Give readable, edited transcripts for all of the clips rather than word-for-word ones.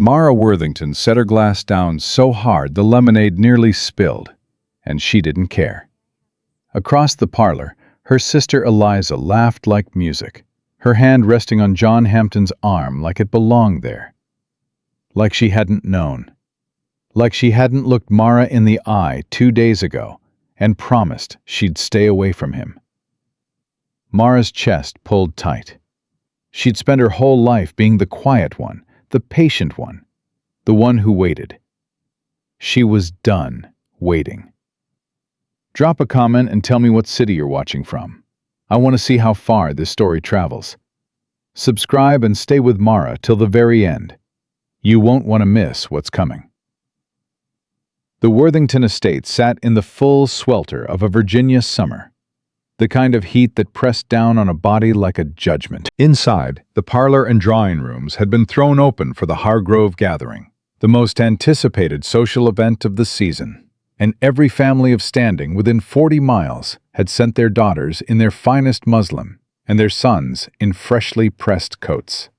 Mara Worthington set her glass down so hard the lemonade nearly spilled, and she didn't care. Across the parlor, her sister Eliza laughed like music, her hand resting on John Hampton's arm like it belonged there. Like she hadn't known. Like she hadn't looked Mara in the eye 2 days ago and promised she'd stay away from him. Mara's chest pulled tight. She'd spent her whole life being the quiet one, the patient one, the one who waited. She was done waiting. Drop a comment and tell me what city you're watching from. I want to see how far this story travels. Subscribe and stay with Mara till the very end. You won't want to miss what's coming. The Worthington estate sat in the full swelter of a Virginia summer, the kind of heat that pressed down on a body like a judgment. Inside, the parlor and drawing rooms had been thrown open for the Hargrove gathering, the most anticipated social event of the season, and every family of standing within 40 miles had sent their daughters in their finest muslin and their sons in freshly pressed coats.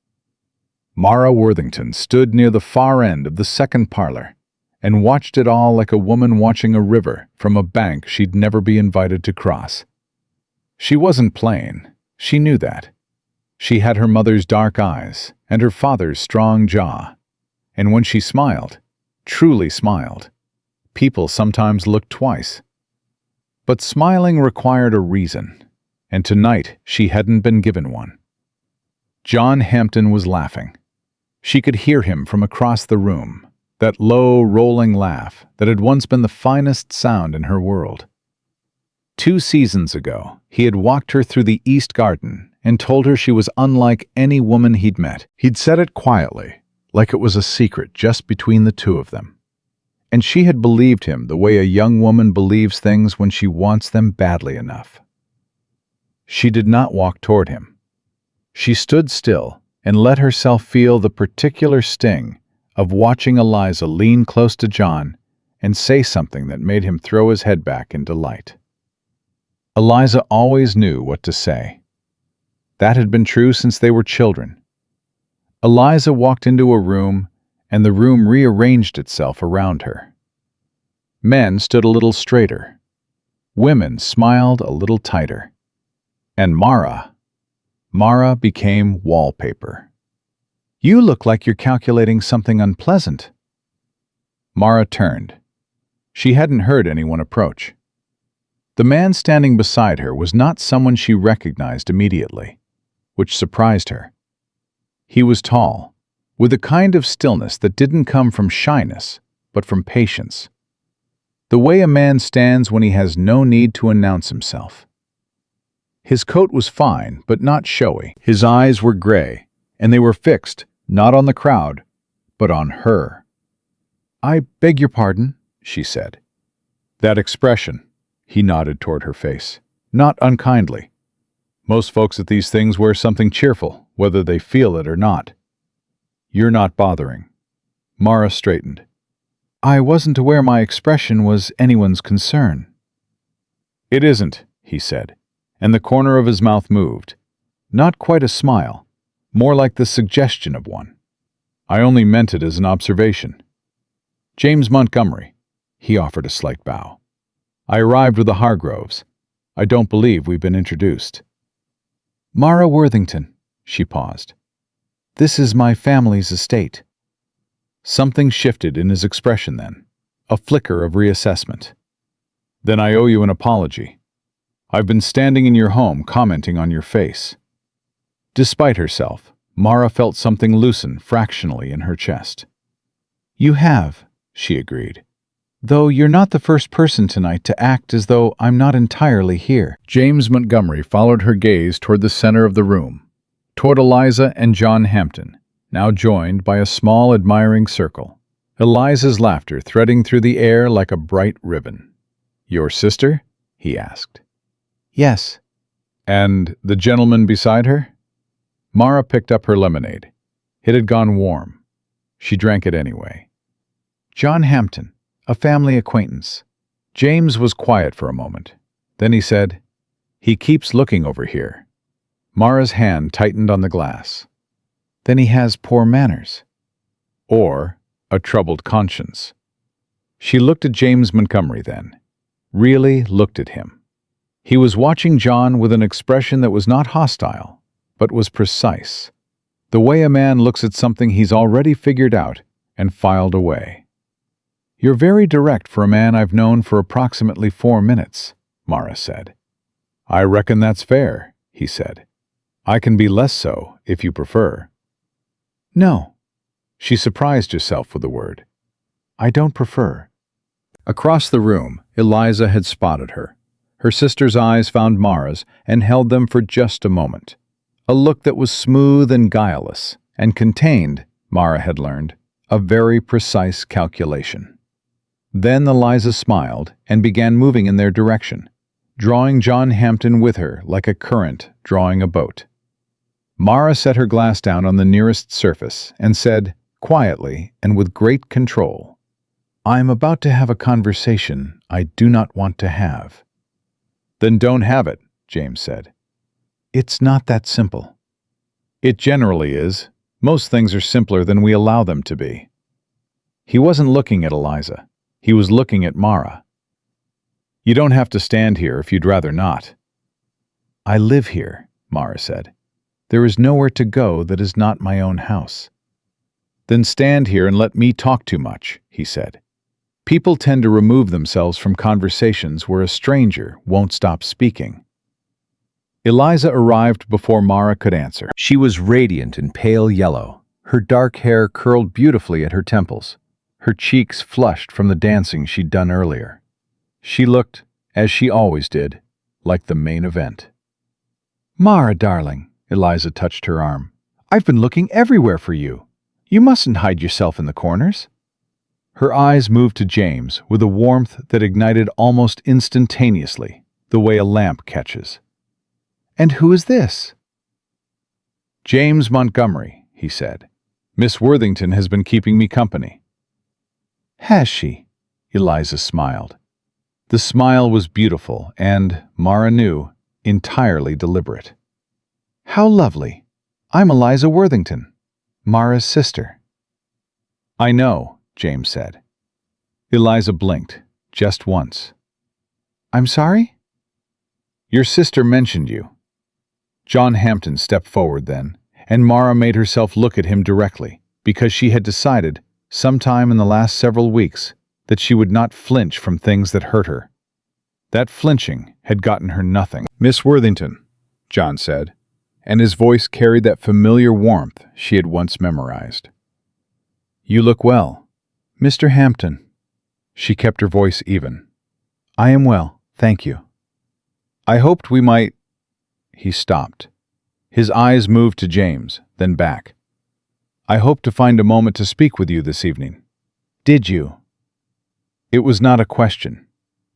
Mara Worthington stood near the far end of the second parlor and watched it all like a woman watching a river from a bank she'd never be invited to cross. She wasn't plain, she knew that. She had her mother's dark eyes and her father's strong jaw, and when she smiled, truly smiled, people sometimes looked twice. But smiling required a reason, and tonight she hadn't been given one. John Hampton was laughing. She could hear him from across the room, that low, rolling laugh that had once been the finest sound in her world. 2 seasons ago, he had walked her through the East Garden and told her she was unlike any woman he'd met. He'd said it quietly, like it was a secret just between the two of them. And she had believed him the way a young woman believes things when she wants them badly enough. She did not walk toward him. She stood still and let herself feel the particular sting of watching Eliza lean close to John and say something that made him throw his head back in delight. Eliza always knew what to say. That had been true since they were children. Eliza walked into a room, and the room rearranged itself around her. Men stood a little straighter. Women smiled a little tighter. And Mara became wallpaper. "You look like you're calculating something unpleasant." Mara turned. She hadn't heard anyone approach. The man standing beside her was not someone she recognized immediately, which surprised her. He was tall, with a kind of stillness that didn't come from shyness, but from patience. The way a man stands when he has no need to announce himself. His coat was fine, but not showy. His eyes were gray, and they were fixed, not on the crowd, but on her. "I beg your pardon," she said. "That expression," he nodded toward her face, "not unkindly. Most folks at these things wear something cheerful, whether they feel it or not. You're not bothering." Mara straightened. "I wasn't aware my expression was anyone's concern." "It isn't," he said, and the corner of his mouth moved. Not quite a smile, more like the suggestion of one. "I only meant it as an observation. James Montgomery," he offered a slight bow. "I arrived with the Hargroves. I don't believe we've been introduced." "Mara Worthington," she paused. "This is my family's estate." Something shifted in his expression then, a flicker of reassessment. "Then I owe you an apology. I've been standing in your home commenting on your face." Despite herself, Mara felt something loosen fractionally in her chest. "You have," she agreed. "Though you're not the first person tonight to act as though I'm not entirely here." James Montgomery followed her gaze toward the center of the room, toward Eliza and John Hampton, now joined by a small admiring circle. Eliza's laughter threading through the air like a bright ribbon. "Your sister?" he asked. "Yes." "And the gentleman beside her?" Mara picked up her lemonade. It had gone warm. She drank it anyway. "John Hampton, a family acquaintance." James was quiet for a moment. Then he said, "He keeps looking over here." Mara's hand tightened on the glass. "Then he has poor manners." or a troubled conscience. She looked at James Montgomery then, really looked at him. He was watching John with an expression that was not hostile, but was precise, the way a man looks at something he's already figured out and filed away. "You're very direct for a man I've known for approximately 4 minutes," Mara said. "I reckon that's fair," he said. "I can be less so, if you prefer." "No." She surprised herself with the word. "I don't prefer." Across the room, Eliza had spotted her. Her sister's eyes found Mara's and held them for just a moment. A look that was smooth and guileless, and contained, Mara had learned, a very precise calculation. Then Eliza smiled and began moving in their direction, drawing John Hampton with her like a current drawing a boat. Mara set her glass down on the nearest surface and said, quietly and with great control, "I am about to have a conversation I do not want to have." "Then don't have it," James said. "It's not that simple." "It generally is. Most things are simpler than we allow them to be." He wasn't looking at Eliza. He was looking at Mara. "You don't have to stand here if you'd rather not." "I live here," Mara said. "There is nowhere to go that is not my own house." "Then stand here and let me talk too much," he said. "People tend to remove themselves from conversations where a stranger won't stop speaking." Eliza arrived before Mara could answer. She was radiant in pale yellow, her dark hair curled beautifully at her temples, her cheeks flushed from the dancing she'd done earlier. She looked, as she always did, like the main event. "Mara, darling," Eliza touched her arm. "I've been looking everywhere for you. You mustn't hide yourself in the corners." Her eyes moved to James with a warmth that ignited almost instantaneously, the way a lamp catches. "And who is this?" "James Montgomery," he said. "Miss Worthington has been keeping me company." "Has she?" Eliza smiled. The smile was beautiful and, Mara knew, entirely deliberate. "How lovely. I'm Eliza Worthington, Mara's sister." "I know," James said. Eliza blinked, just once. "I'm sorry?" "Your sister mentioned you." John Hampton stepped forward then, and Mara made herself look at him directly, because she had decided, sometime in the last several weeks, that she would not flinch from things that hurt her. That flinching had gotten her nothing. "Miss Worthington," John said, and his voice carried that familiar warmth she had once memorized. "You look well." "Mr. Hampton." She kept her voice even. "I am well, thank you." "I hoped we might—" He stopped. His eyes moved to James, then back. "I hoped to find a moment to speak with you this evening." "Did you?" It was not a question.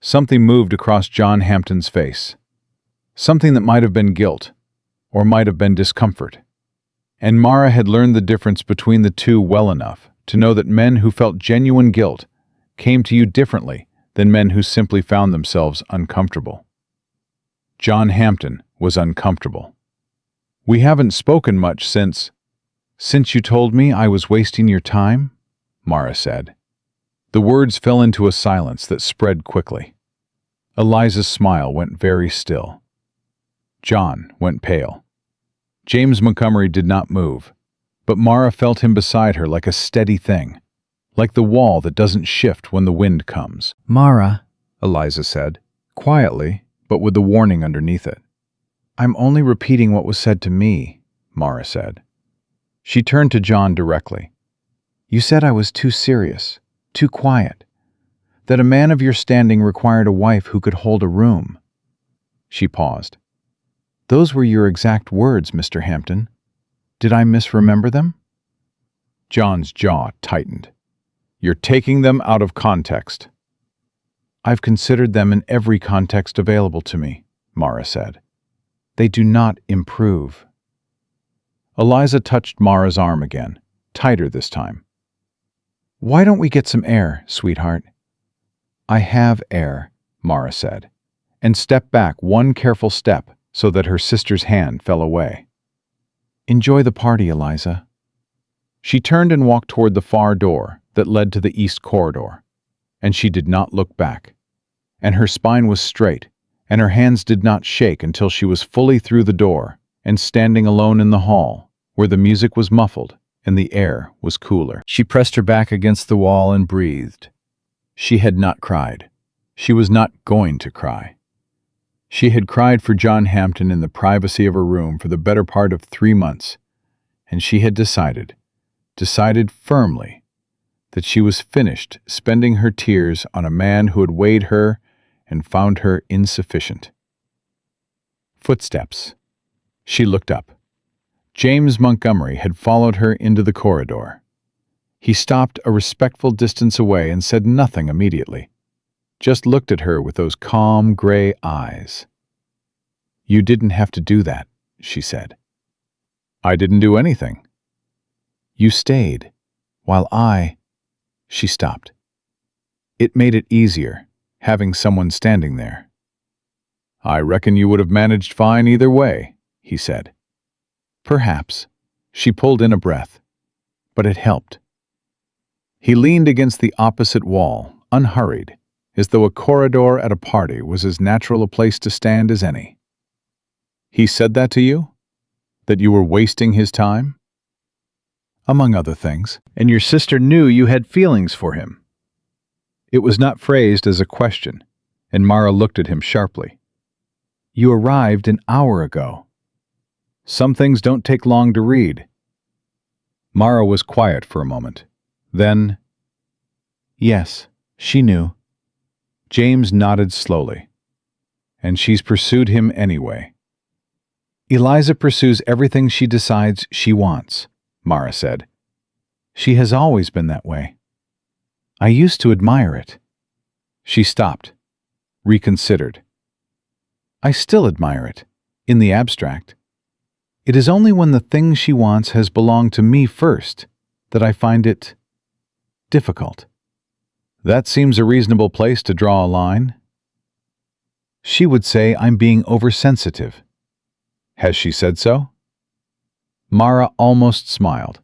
Something moved across John Hampton's face. Something that might have been guilt, or might have been discomfort. And Mara had learned the difference between the two well enough to know that men who felt genuine guilt came to you differently than men who simply found themselves uncomfortable. John Hampton was uncomfortable. "We haven't spoken much since you told me I was wasting your time," Mara said. The words fell into a silence that spread quickly. Eliza's smile went very still. John went pale. James Montgomery did not move, but Mara felt him beside her like a steady thing, like the wall that doesn't shift when the wind comes. "Mara," Eliza said, quietly, but with the warning underneath it. "I'm only repeating what was said to me," Mara said. She turned to John directly. "You said I was too serious, too quiet, that a man of your standing required a wife who could hold a room." She paused. "Those were your exact words, Mr. Hampton. Did I misremember them?" John's jaw tightened. "You're taking them out of context." "I've considered them in every context available to me," Mara said. "They do not improve." Eliza touched Mara's arm again, tighter this time. "Why don't we get some air, sweetheart?" "I have air," Mara said, and stepped back one careful step so that her sister's hand fell away. "Enjoy the party, Eliza." She turned and walked toward the far door that led to the east corridor, and she did not look back. And her spine was straight, and her hands did not shake until she was fully through the door and standing alone in the hall, where the music was muffled and the air was cooler. She pressed her back against the wall and breathed. She had not cried. She was not going to cry. She had cried for John Hampton in the privacy of her room for the better part of 3 months, and she had decided firmly, that she was finished spending her tears on a man who had weighed her and found her insufficient. Footsteps. She looked up. James Montgomery had followed her into the corridor. He stopped a respectful distance away and said nothing immediately, just looked at her with those calm gray eyes. "You didn't have to do that," she said. "I didn't do anything." "You stayed, while She stopped. It made it easier, having someone standing there. "I reckon you would have managed fine either way," he said. "Perhaps." She pulled in a breath, but it helped. He leaned against the opposite wall, unhurried, as though a corridor at a party was as natural a place to stand as any. "He said that to you? That you were wasting his time?" "Among other things. And your sister knew you had feelings for him." It was not phrased as a question, and Mara looked at him sharply. "You arrived an hour ago." "Some things don't take long to read." Mara was quiet for a moment. Then, "Yes, she knew." James nodded slowly. "And she's pursued him anyway." "Eliza pursues everything she decides she wants," Mara said. "She has always been that way. I used to admire it." She stopped, reconsidered. "I still admire it, in the abstract. It is only when the thing she wants has belonged to me first that I find it difficult." "That seems a reasonable place to draw a line." "She would say I'm being oversensitive." "Has she said so?" Mara almost smiled.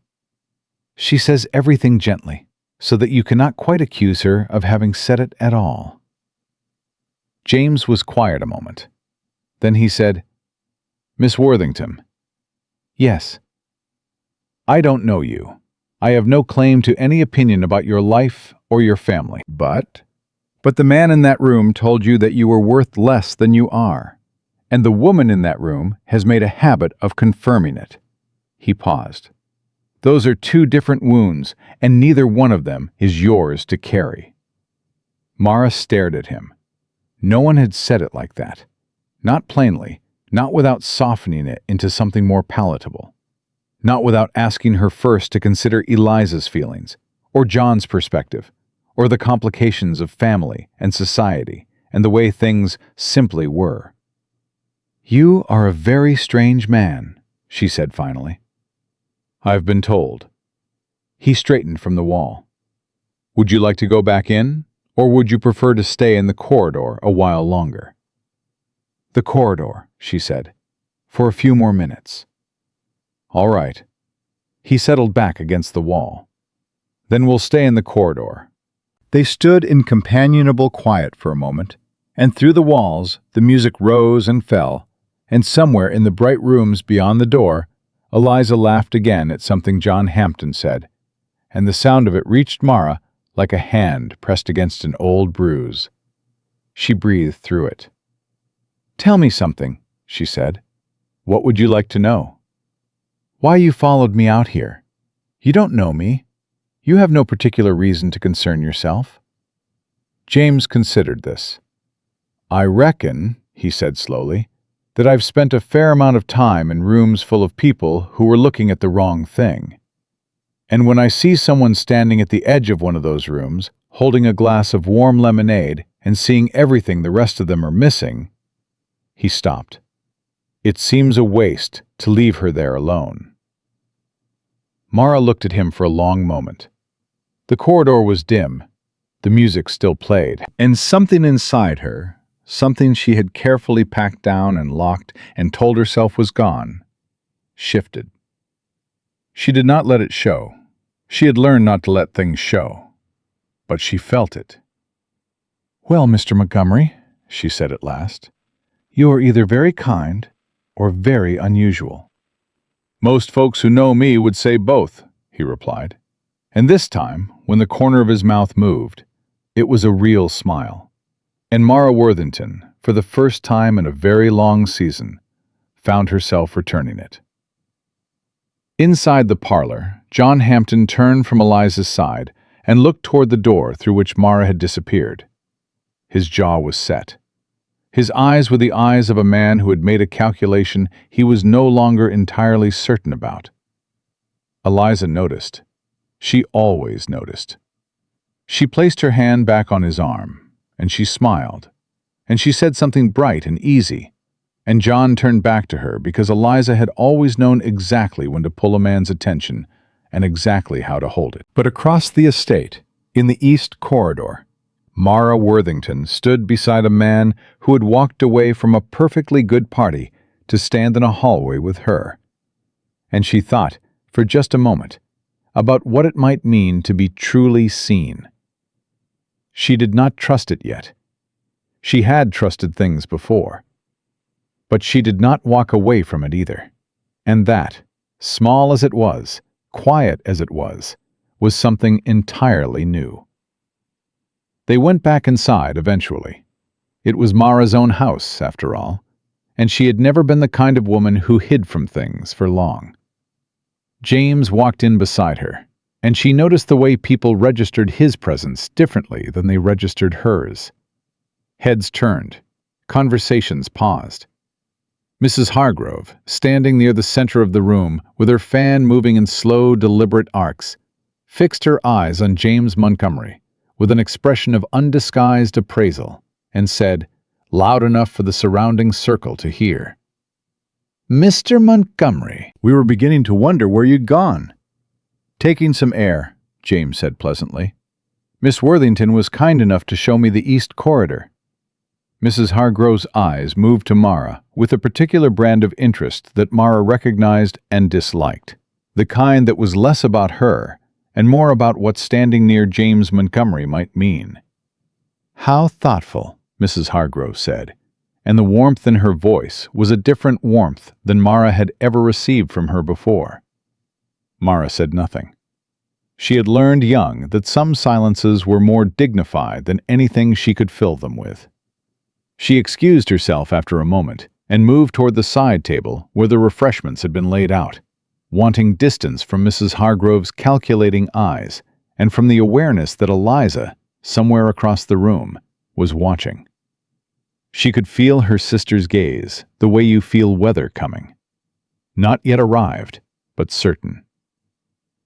"She says everything gently, so that you cannot quite accuse her of having said it at all." James was quiet a moment. Then he said, "Miss Worthington." "Yes." "I don't know you. I have no claim to any opinion about your life or your family. But the man in that room told you that you were worth less than you are, and the woman in that room has made a habit of confirming it." He paused. "Those are two different wounds, and neither one of them is yours to carry." Mara stared at him. No one had said it like that. Not plainly, not without softening it into something more palatable. Not without asking her first to consider Eliza's feelings, or John's perspective, or the complications of family and society, and the way things simply were. "You are a very strange man," she said finally. "I've been told." He straightened from the wall. "Would you like to go back in, or would you prefer to stay in the corridor a while longer?" "The corridor," she said, "for a few more minutes." "All right." He settled back against the wall. "Then we'll stay in the corridor." They stood in companionable quiet for a moment, and through the walls the music rose and fell, and somewhere in the bright rooms beyond the door, Eliza laughed again at something John Hampton said, and the sound of it reached Mara like a hand pressed against an old bruise. She breathed through it. "Tell me something," she said. "What would you like to know?" "Why you followed me out here. You don't know me. You have no particular reason to concern yourself." James considered this. "I reckon," he said slowly, "that I've spent a fair amount of time in rooms full of people who were looking at the wrong thing. And when I see someone standing at the edge of one of those rooms, holding a glass of warm lemonade and seeing everything the rest of them are missing—" He stopped. "It seems a waste to leave her there alone." Mara looked at him for a long moment. The corridor was dim. The music still played, and something inside her, something she had carefully packed down and locked and told herself was gone, shifted. She did not let it show, She had learned not to let things show, but she felt it. "Well, Mr. Montgomery," she said at last, "you are either very kind or very unusual." "Most folks who know me would say both," he replied. And this time, when the corner of his mouth moved, it was a real smile. And Mara Worthington, for the first time in a very long season, found herself returning it. Inside the parlor, John Hampton turned from Eliza's side and looked toward the door through which Mara had disappeared. His jaw was set. His eyes were the eyes of a man who had made a calculation he was no longer entirely certain about. Eliza noticed. She always noticed. She placed her hand back on his arm, and she smiled, and she said something bright and easy, and John turned back to her because Eliza had always known exactly when to pull a man's attention and exactly how to hold it. But across the estate, in the east corridor, Mara Worthington stood beside a man who had walked away from a perfectly good party to stand in a hallway with her. And she thought, for just a moment, about what it might mean to be truly seen. She did not trust it yet. She had trusted things before. But she did not walk away from it either. And that, small as it was, quiet as it was something entirely new. They went back inside eventually. It was Mara's own house, after all, and she had never been the kind of woman who hid from things for long. James walked in beside her, and she noticed the way people registered his presence differently than they registered hers. Heads turned. Conversations paused. Mrs. Hargrove, standing near the center of the room, with her fan moving in slow, deliberate arcs, fixed her eyes on James Montgomery with an expression of undisguised appraisal and said, loud enough for the surrounding circle to hear, "Mr. Montgomery, we were beginning to wonder where you'd gone." "Taking some air," James said pleasantly. "Miss Worthington was kind enough to show me the east corridor." Mrs. Hargrove's eyes moved to Mara with a particular brand of interest that Mara recognized and disliked, the kind that was less about her and more about what standing near James Montgomery might mean. "How thoughtful," Mrs. Hargrove said, and the warmth in her voice was a different warmth than Mara had ever received from her before. Mara said nothing. She had learned young that some silences were more dignified than anything she could fill them with. She excused herself after a moment and moved toward the side table where the refreshments had been laid out, wanting distance from Mrs. Hargrove's calculating eyes and from the awareness that Eliza, somewhere across the room, was watching. She could feel her sister's gaze, the way you feel weather coming. Not yet arrived, but certain.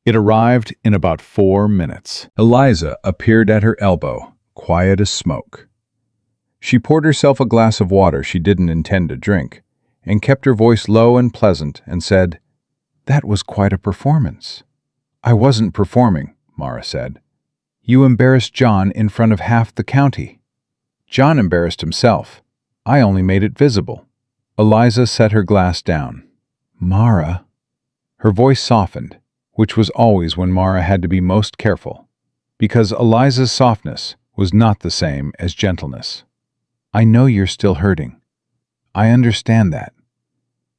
It arrived in about 4 minutes. Eliza appeared at her elbow, quiet as smoke. She poured herself a glass of water she didn't intend to drink, and kept her voice low and pleasant, and said, "That was quite a performance." "I wasn't performing," Mara said. "You embarrassed John in front of half the county." "John embarrassed himself. I only made it visible." Eliza set her glass down. "Mara." Her voice softened, which was always when Mara had to be most careful, because Eliza's softness was not the same as gentleness. "I know you're still hurting. I understand that.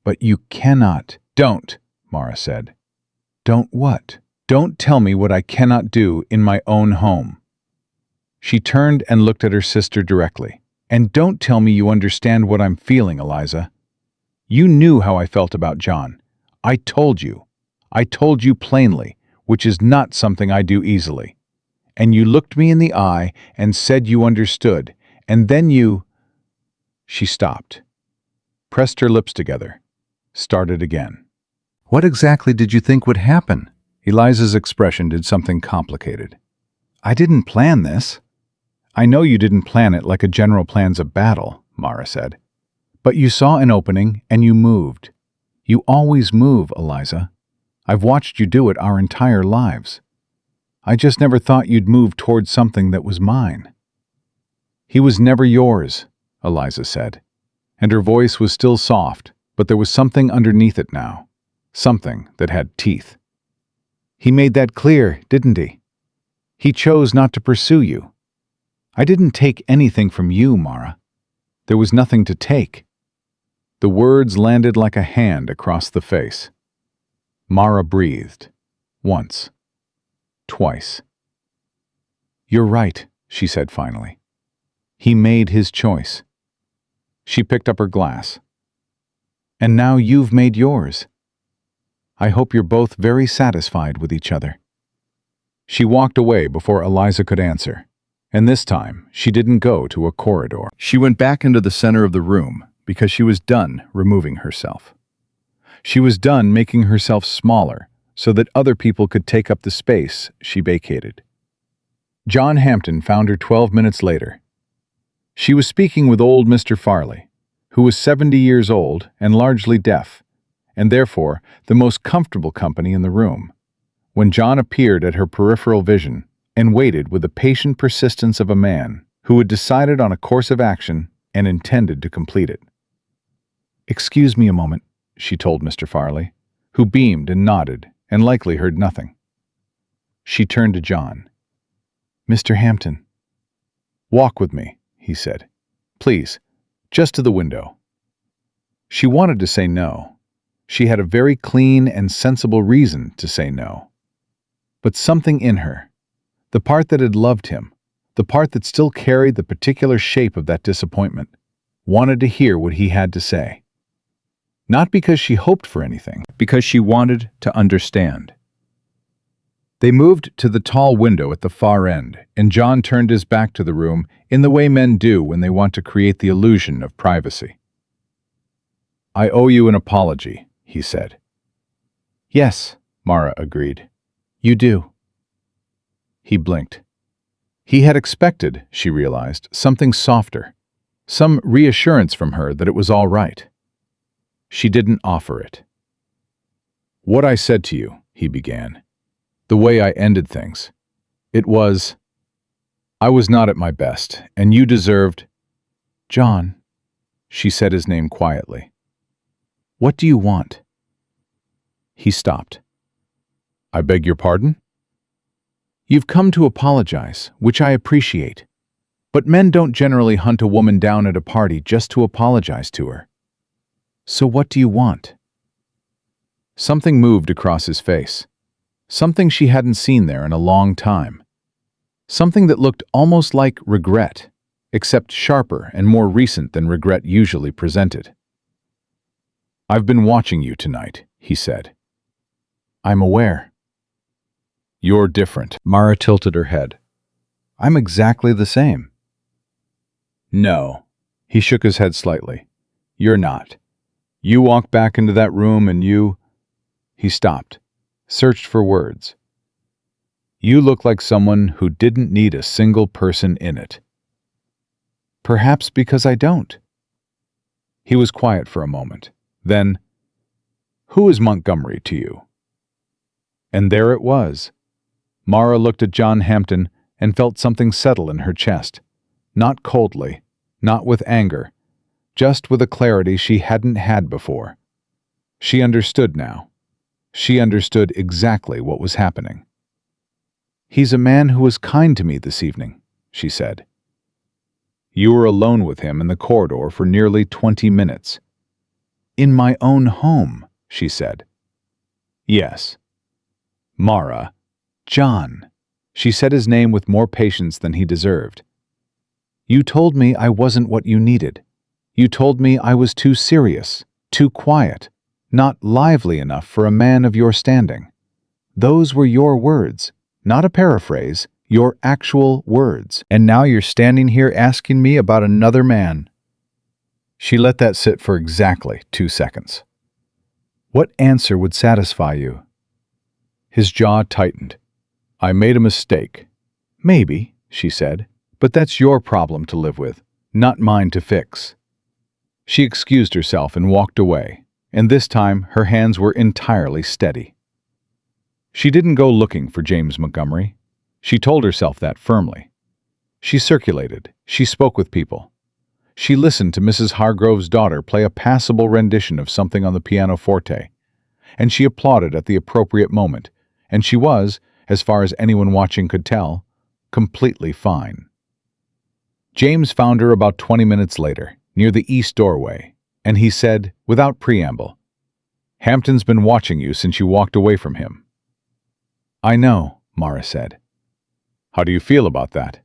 But you cannot—" "Don't," Mara said. "Don't what?" "Don't tell me what I cannot do in my own home." She turned and looked at her sister directly. "And don't tell me you understand what I'm feeling, Eliza. You knew how I felt about John. I told you. I told you plainly, which is not something I do easily. And you looked me in the eye and said you understood, and then you—" She stopped, pressed her lips together, started again. "What exactly did you think would happen?" Eliza's expression did something complicated. "I didn't plan this." "I know you didn't plan it like a general plans a battle," Mara said. "But you saw an opening and you moved. You always move, Eliza. I've watched you do it our entire lives. I just never thought you'd move towards something that was mine." "He was never yours," Eliza said, and her voice was still soft, but there was something underneath it now, something that had teeth. He made that clear, didn't he? He chose not to pursue you. I didn't take anything from you, Mara. There was nothing to take." The words landed like a hand across the face. Mara breathed. Once. Twice. "You're right," she said finally. "He made his choice." She picked up her glass. "And now you've made yours. I hope you're both very satisfied with each other." She walked away before Eliza could answer, and this time she didn't go to a corridor. She went back into the center of the room because she was done removing herself. She was done making herself smaller so that other people could take up the space she vacated. John Hampton found her 12 minutes later. She was speaking with old Mr. Farley, who was 70 years old and largely deaf, and therefore the most comfortable company in the room, when John appeared at her peripheral vision and waited with the patient persistence of a man who had decided on a course of action and intended to complete it. "Excuse me a moment," she told Mr. Farley, who beamed and nodded and likely heard nothing. She turned to John. "Mr. Hampton." "Walk with me," he said. "Please, just to the window." She wanted to say no. She had a very clean and sensible reason to say no. But something in her, the part that had loved him, the part that still carried the particular shape of that disappointment, wanted to hear what he had to say. Not because she hoped for anything, because she wanted to understand. They moved to the tall window at the far end, and John turned his back to the room in the way men do when they want to create the illusion of privacy. "I owe you an apology," he said. "Yes," Mara agreed. "You do." He blinked. He had expected, she realized, something softer, some reassurance from her that it was all right. She didn't offer it. "What I said to you," he began, "the way I ended things, I was not at my best, and you deserved—" "John," she said his name quietly. "What do you want?" He stopped. "I beg your pardon?" "You've come to apologize, which I appreciate. But men don't generally hunt a woman down at a party just to apologize to her. So what do you want?" Something moved across his face. Something she hadn't seen there in a long time. Something that looked almost like regret, except sharper and more recent than regret usually presented. "I've been watching you tonight," he said. "I'm aware." "You're different." Mara tilted her head. "I'm exactly the same." "No." He shook his head slightly. "You're not. You walk back into that room and you—" He stopped, searched for words. "You look like someone who didn't need a single person in it." "Perhaps because I don't." He was quiet for a moment. Then, "Who is Montgomery to you?" And there it was. Mara looked at John Hampton and felt something settle in her chest. Not coldly, not with anger, just with a clarity she hadn't had before. She understood now. She understood exactly what was happening. "He's a man who was kind to me this evening," she said. "You were alone with him in the corridor for nearly 20 minutes. "In my own home," she said. "Yes." "Mara." "John." She said his name with more patience than he deserved. "You told me I wasn't what you needed. You told me I was too serious, too quiet, not lively enough for a man of your standing. Those were your words, not a paraphrase, your actual words. And now you're standing here asking me about another man." She let that sit for exactly 2 seconds. "What answer would satisfy you?" His jaw tightened. "I made a mistake." "Maybe," she said, "but that's your problem to live with, not mine to fix." She excused herself and walked away, and this time her hands were entirely steady. She didn't go looking for James Montgomery. She told herself that firmly. She circulated. She spoke with people. She listened to Mrs. Hargrove's daughter play a passable rendition of something on the pianoforte, and she applauded at the appropriate moment, and she was, as far as anyone watching could tell, completely fine. James found her about 20 minutes later, near the east doorway, and he said, without preamble, "Hampton's been watching you since you walked away from him." "I know," Mara said. "How do you feel about that?"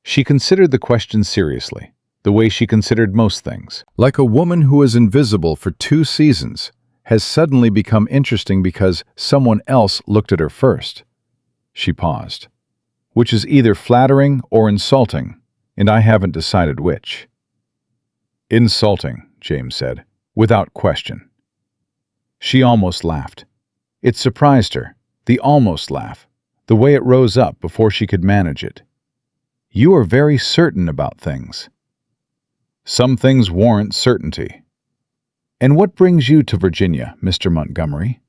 She considered the question seriously, the way she considered most things. Like a woman who was invisible for 2 seasons has suddenly become interesting because someone else looked at her first. She paused. "Which is either flattering or insulting, and I haven't decided which." "Insulting," James said, without question. She almost laughed. It surprised her, the almost laugh, the way it rose up before she could manage it. "You are very certain about things." "Some things warrant certainty." "And what brings you to Virginia, Mr. Montgomery?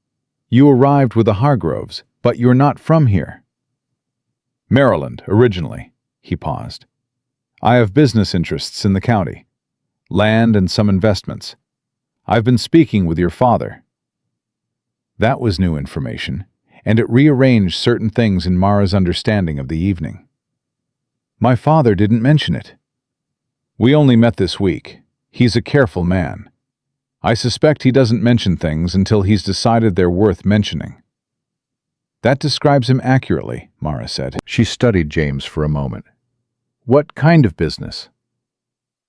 You arrived with the Hargroves, but you're not from here." "Maryland, originally." He paused. "I have business interests in the county. Land and some investments. I've been speaking with your father." That was new information, and it rearranged certain things in Mara's understanding of the evening. "My father didn't mention it." "We only met this week. He's a careful man. I suspect he doesn't mention things until he's decided they're worth mentioning." "That describes him accurately," Mara said. She studied James for a moment. "What kind of business?"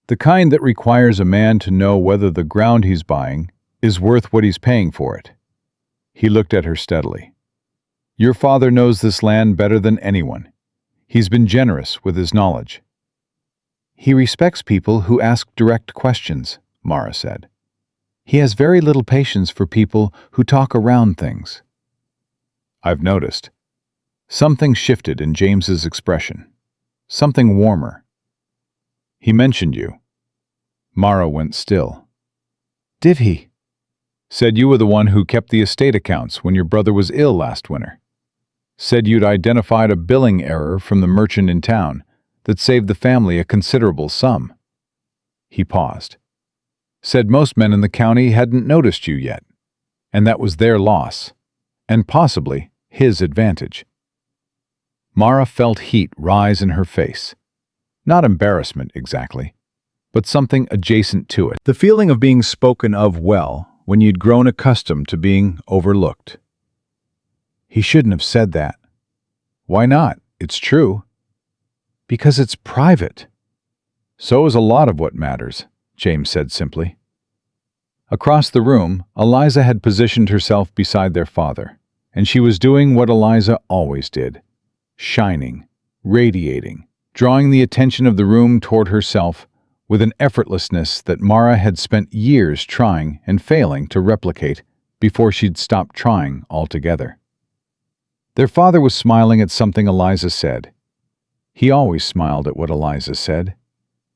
"The kind that requires a man to know whether the ground he's buying is worth what he's paying for it." He looked at her steadily. "Your father knows this land better than anyone. He's been generous with his knowledge." "He respects people who ask direct questions," Mara said. "He has very little patience for people who talk around things." "I've noticed." Something shifted in James's expression. Something warmer. "He mentioned you." Mara went still. "Did he?" "Said you were the one who kept the estate accounts when your brother was ill last winter. Said you'd identified a billing error from the merchant in town that saved the family a considerable sum." He paused. "Said most men in the county hadn't noticed you yet, and that was their loss, and possibly his advantage." Mara felt heat rise in her face. Not embarrassment exactly, but something adjacent to it. The feeling of being spoken of well when you'd grown accustomed to being overlooked. "He shouldn't have said that." "Why not? It's true." "Because it's private." "So is a lot of what matters," James said simply. Across the room, Eliza had positioned herself beside their father, and she was doing what Eliza always did, shining, radiating, drawing the attention of the room toward herself with an effortlessness that Mara had spent years trying and failing to replicate before she'd stopped trying altogether. Their father was smiling at something Eliza said. He always smiled at what Eliza said.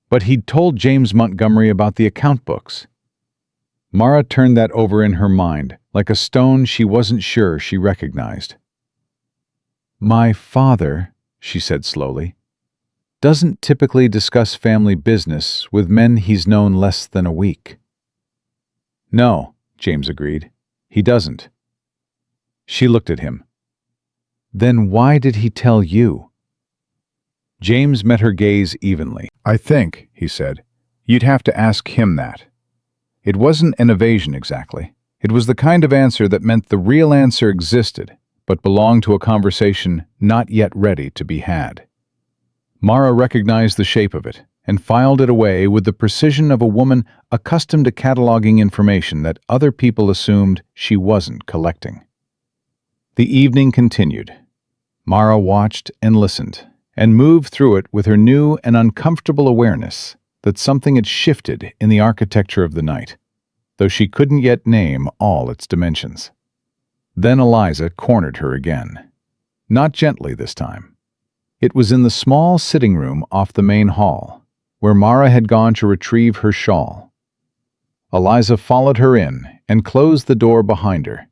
But he'd told James Montgomery about the account books. Mara turned that over in her mind, like a stone she wasn't sure she recognized. "My father," she said slowly, "doesn't typically discuss family business with men he's known less than a week." "No," James agreed. "He doesn't." She looked at him. "Then why did he tell you?" James met her gaze evenly. "I think," he said, "you'd have to ask him that." It wasn't an evasion exactly. It was the kind of answer that meant the real answer existed, but belonged to a conversation not yet ready to be had. Mara recognized the shape of it and filed it away with the precision of a woman accustomed to cataloging information that other people assumed she wasn't collecting. The evening continued. Mara watched and listened, and moved through it with her new and uncomfortable awareness that something had shifted in the architecture of the night, though she couldn't yet name all its dimensions. Then Eliza cornered her again. Not gently this time. It was in the small sitting room off the main hall, where Mara had gone to retrieve her shawl. Eliza followed her in and closed the door behind her,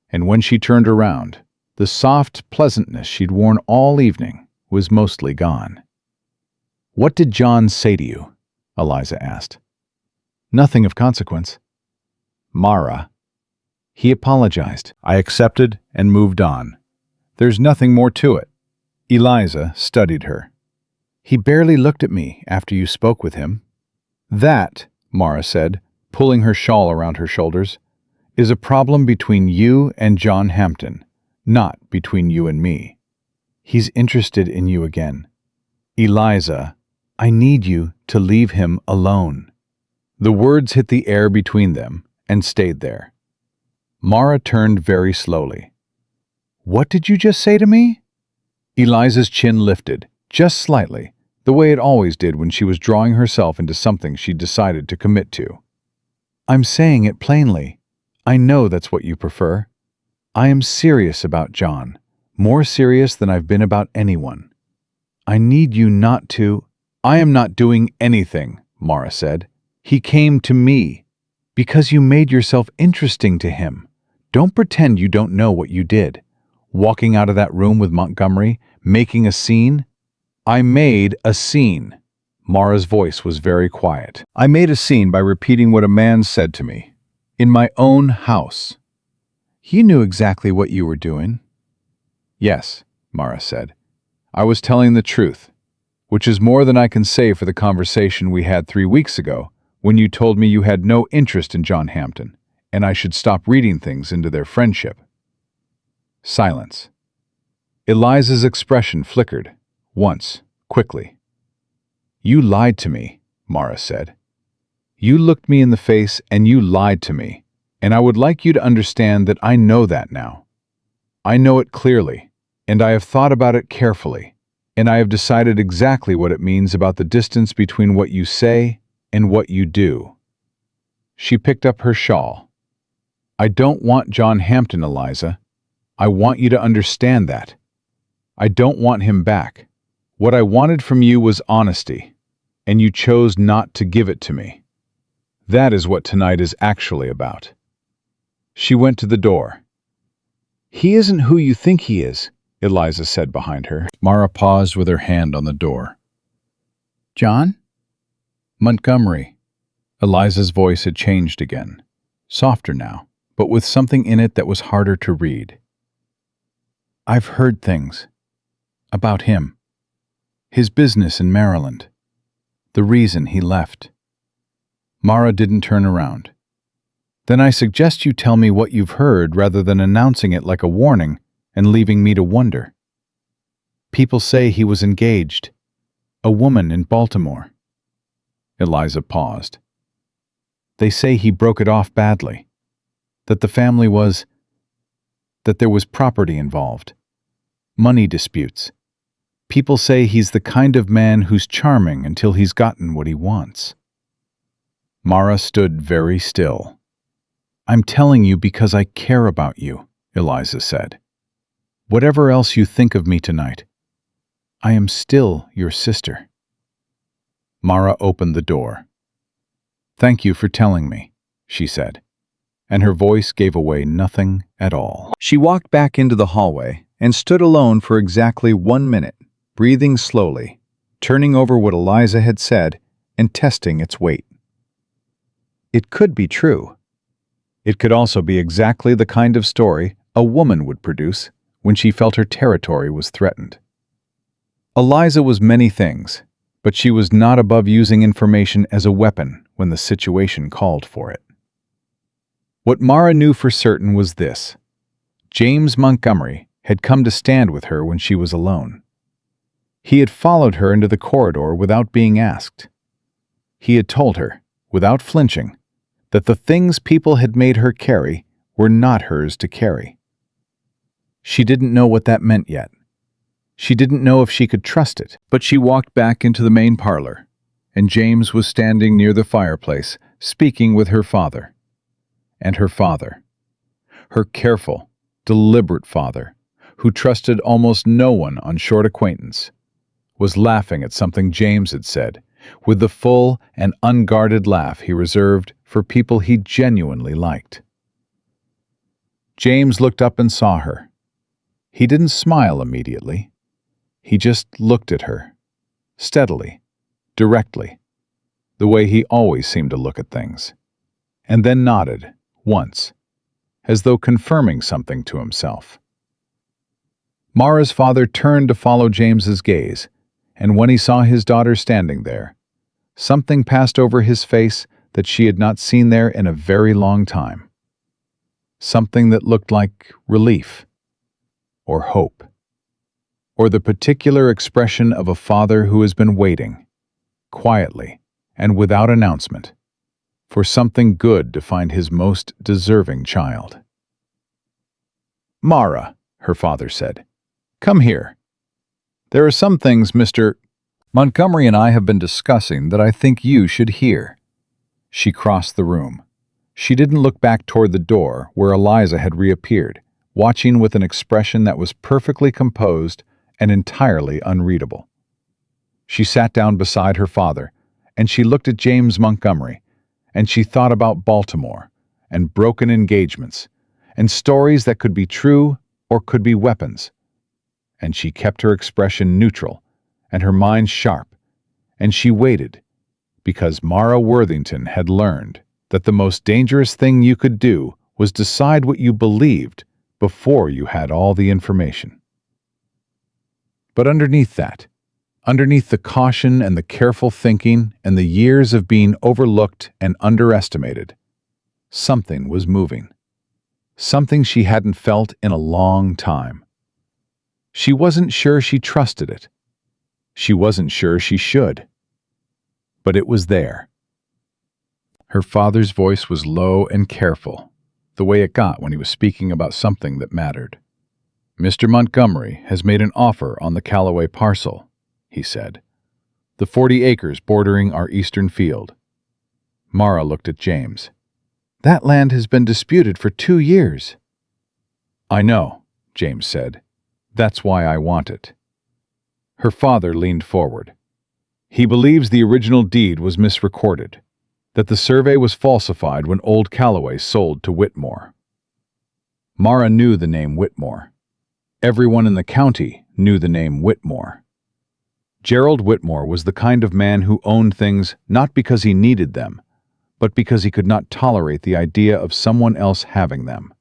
and when she turned around, the soft pleasantness she'd worn all evening was mostly gone. "What did John say to you?" Eliza asked. "Nothing of consequence." "Mara." He apologized. I accepted and moved on. There's nothing more to it. Eliza studied her. He barely looked at me after you spoke with him. That, Mara said, pulling her shawl around her shoulders, is a problem between you and John Hampton, not between you and me. He's interested in you again. Eliza, I need you to leave him alone. The words hit the air between them and stayed there. Mara turned very slowly. What did you just say to me? Eliza's chin lifted, just slightly, the way it always did when she was drawing herself into something she'd decided to commit to. I'm saying it plainly. I know that's what you prefer. I am serious about John, more serious than I've been about anyone. I need you not to— I am not doing anything, Mara said. He came to me. Because you made yourself interesting to him. Don't pretend you don't know what you did. Walking out of that room with Montgomery, making a scene. I made a scene. Mara's voice was very quiet. I made a scene by repeating what a man said to me. In my own house. You knew exactly what you were doing. Yes, Mara said. I was telling the truth, which is more than I can say for the conversation we had 3 weeks ago when you told me you had no interest in John Hampton and I should stop reading things into their friendship. Silence. Eliza's expression flickered, once, quickly. You lied to me, Mara said. You looked me in the face and you lied to me, and I would like you to understand that I know that now. I know it clearly, and I have thought about it carefully, and I have decided exactly what it means about the distance between what you say and what you do. She picked up her shawl. I don't want John Hampton, Eliza. I want you to understand that. I don't want him back. What I wanted from you was honesty, and you chose not to give it to me. That is what tonight is actually about. She went to the door. He isn't who you think he is, Eliza said behind her. Mara paused with her hand on the door. John? Montgomery. Eliza's voice had changed again, softer now, but with something in it that was harder to read. I've heard things about him, his business in Maryland, the reason he left. Mara didn't turn around. Then I suggest you tell me what you've heard rather than announcing it like a warning and leaving me to wonder. People say he was engaged. A woman in Baltimore. Eliza paused. They say he broke it off badly. That there was property involved. Money disputes. People say he's the kind of man who's charming until he's gotten what he wants. Mara stood very still. I'm telling you because I care about you, Eliza said. Whatever else you think of me tonight, I am still your sister. Mara opened the door. Thank you for telling me, she said, and her voice gave away nothing at all. She walked back into the hallway and stood alone for exactly 1 minute, breathing slowly, turning over what Eliza had said and testing its weight. It could be true. It could also be exactly the kind of story a woman would produce when she felt her territory was threatened. Eliza was many things, but she was not above using information as a weapon when the situation called for it. What Mara knew for certain was this: James Montgomery had come to stand with her when she was alone. He had followed her into the corridor without being asked. He had told her, without flinching, that the things people had made her carry were not hers to carry. She didn't know what that meant yet. She didn't know if she could trust it, but she walked back into the main parlor, and James was standing near the fireplace, speaking with her father. And her father, her careful, deliberate father, who trusted almost no one on short acquaintance, was laughing at something James had said, with the full and unguarded laugh he reserved for people he genuinely liked. James looked up and saw her. He didn't smile immediately. He just looked at her, steadily, directly, the way he always seemed to look at things, and then nodded, once, as though confirming something to himself. Mara's father turned to follow James's gaze, and when he saw his daughter standing there, something passed over his face that she had not seen there in a very long time. Something that looked like relief, or hope, or the particular expression of a father who has been waiting, quietly and without announcement, for something good to find his most deserving child. "Mara," her father said, "come here. There are some things Mr. Montgomery and I have been discussing that I think you should hear." She crossed the room. She didn't look back toward the door where Eliza had reappeared, watching with an expression that was perfectly composed and entirely unreadable. She sat down beside her father, and she looked at James Montgomery, and she thought about Baltimore, and broken engagements, and stories that could be true or could be weapons. And she kept her expression neutral, and her mind sharp, and she waited, because Mara Worthington had learned that the most dangerous thing you could do was decide what you believed before you had all the information. But underneath that, underneath the caution and the careful thinking and the years of being overlooked and underestimated, something was moving. Something she hadn't felt in a long time. She wasn't sure she trusted it. She wasn't sure she should. But it was there. Her father's voice was low and careful, the way it got when he was speaking about something that mattered. "Mr. Montgomery has made an offer on the Callaway parcel," he said. "The 40 acres bordering our eastern field." Mara looked at James. "That land has been disputed for 2 years." "I know," James said. "That's why I want it." Her father leaned forward. "He believes the original deed was misrecorded, that the survey was falsified when old Callaway sold to Whitmore." Mara knew the name Whitmore. Everyone in the county knew the name Whitmore. Gerald Whitmore was the kind of man who owned things not because he needed them, but because he could not tolerate the idea of someone else having them.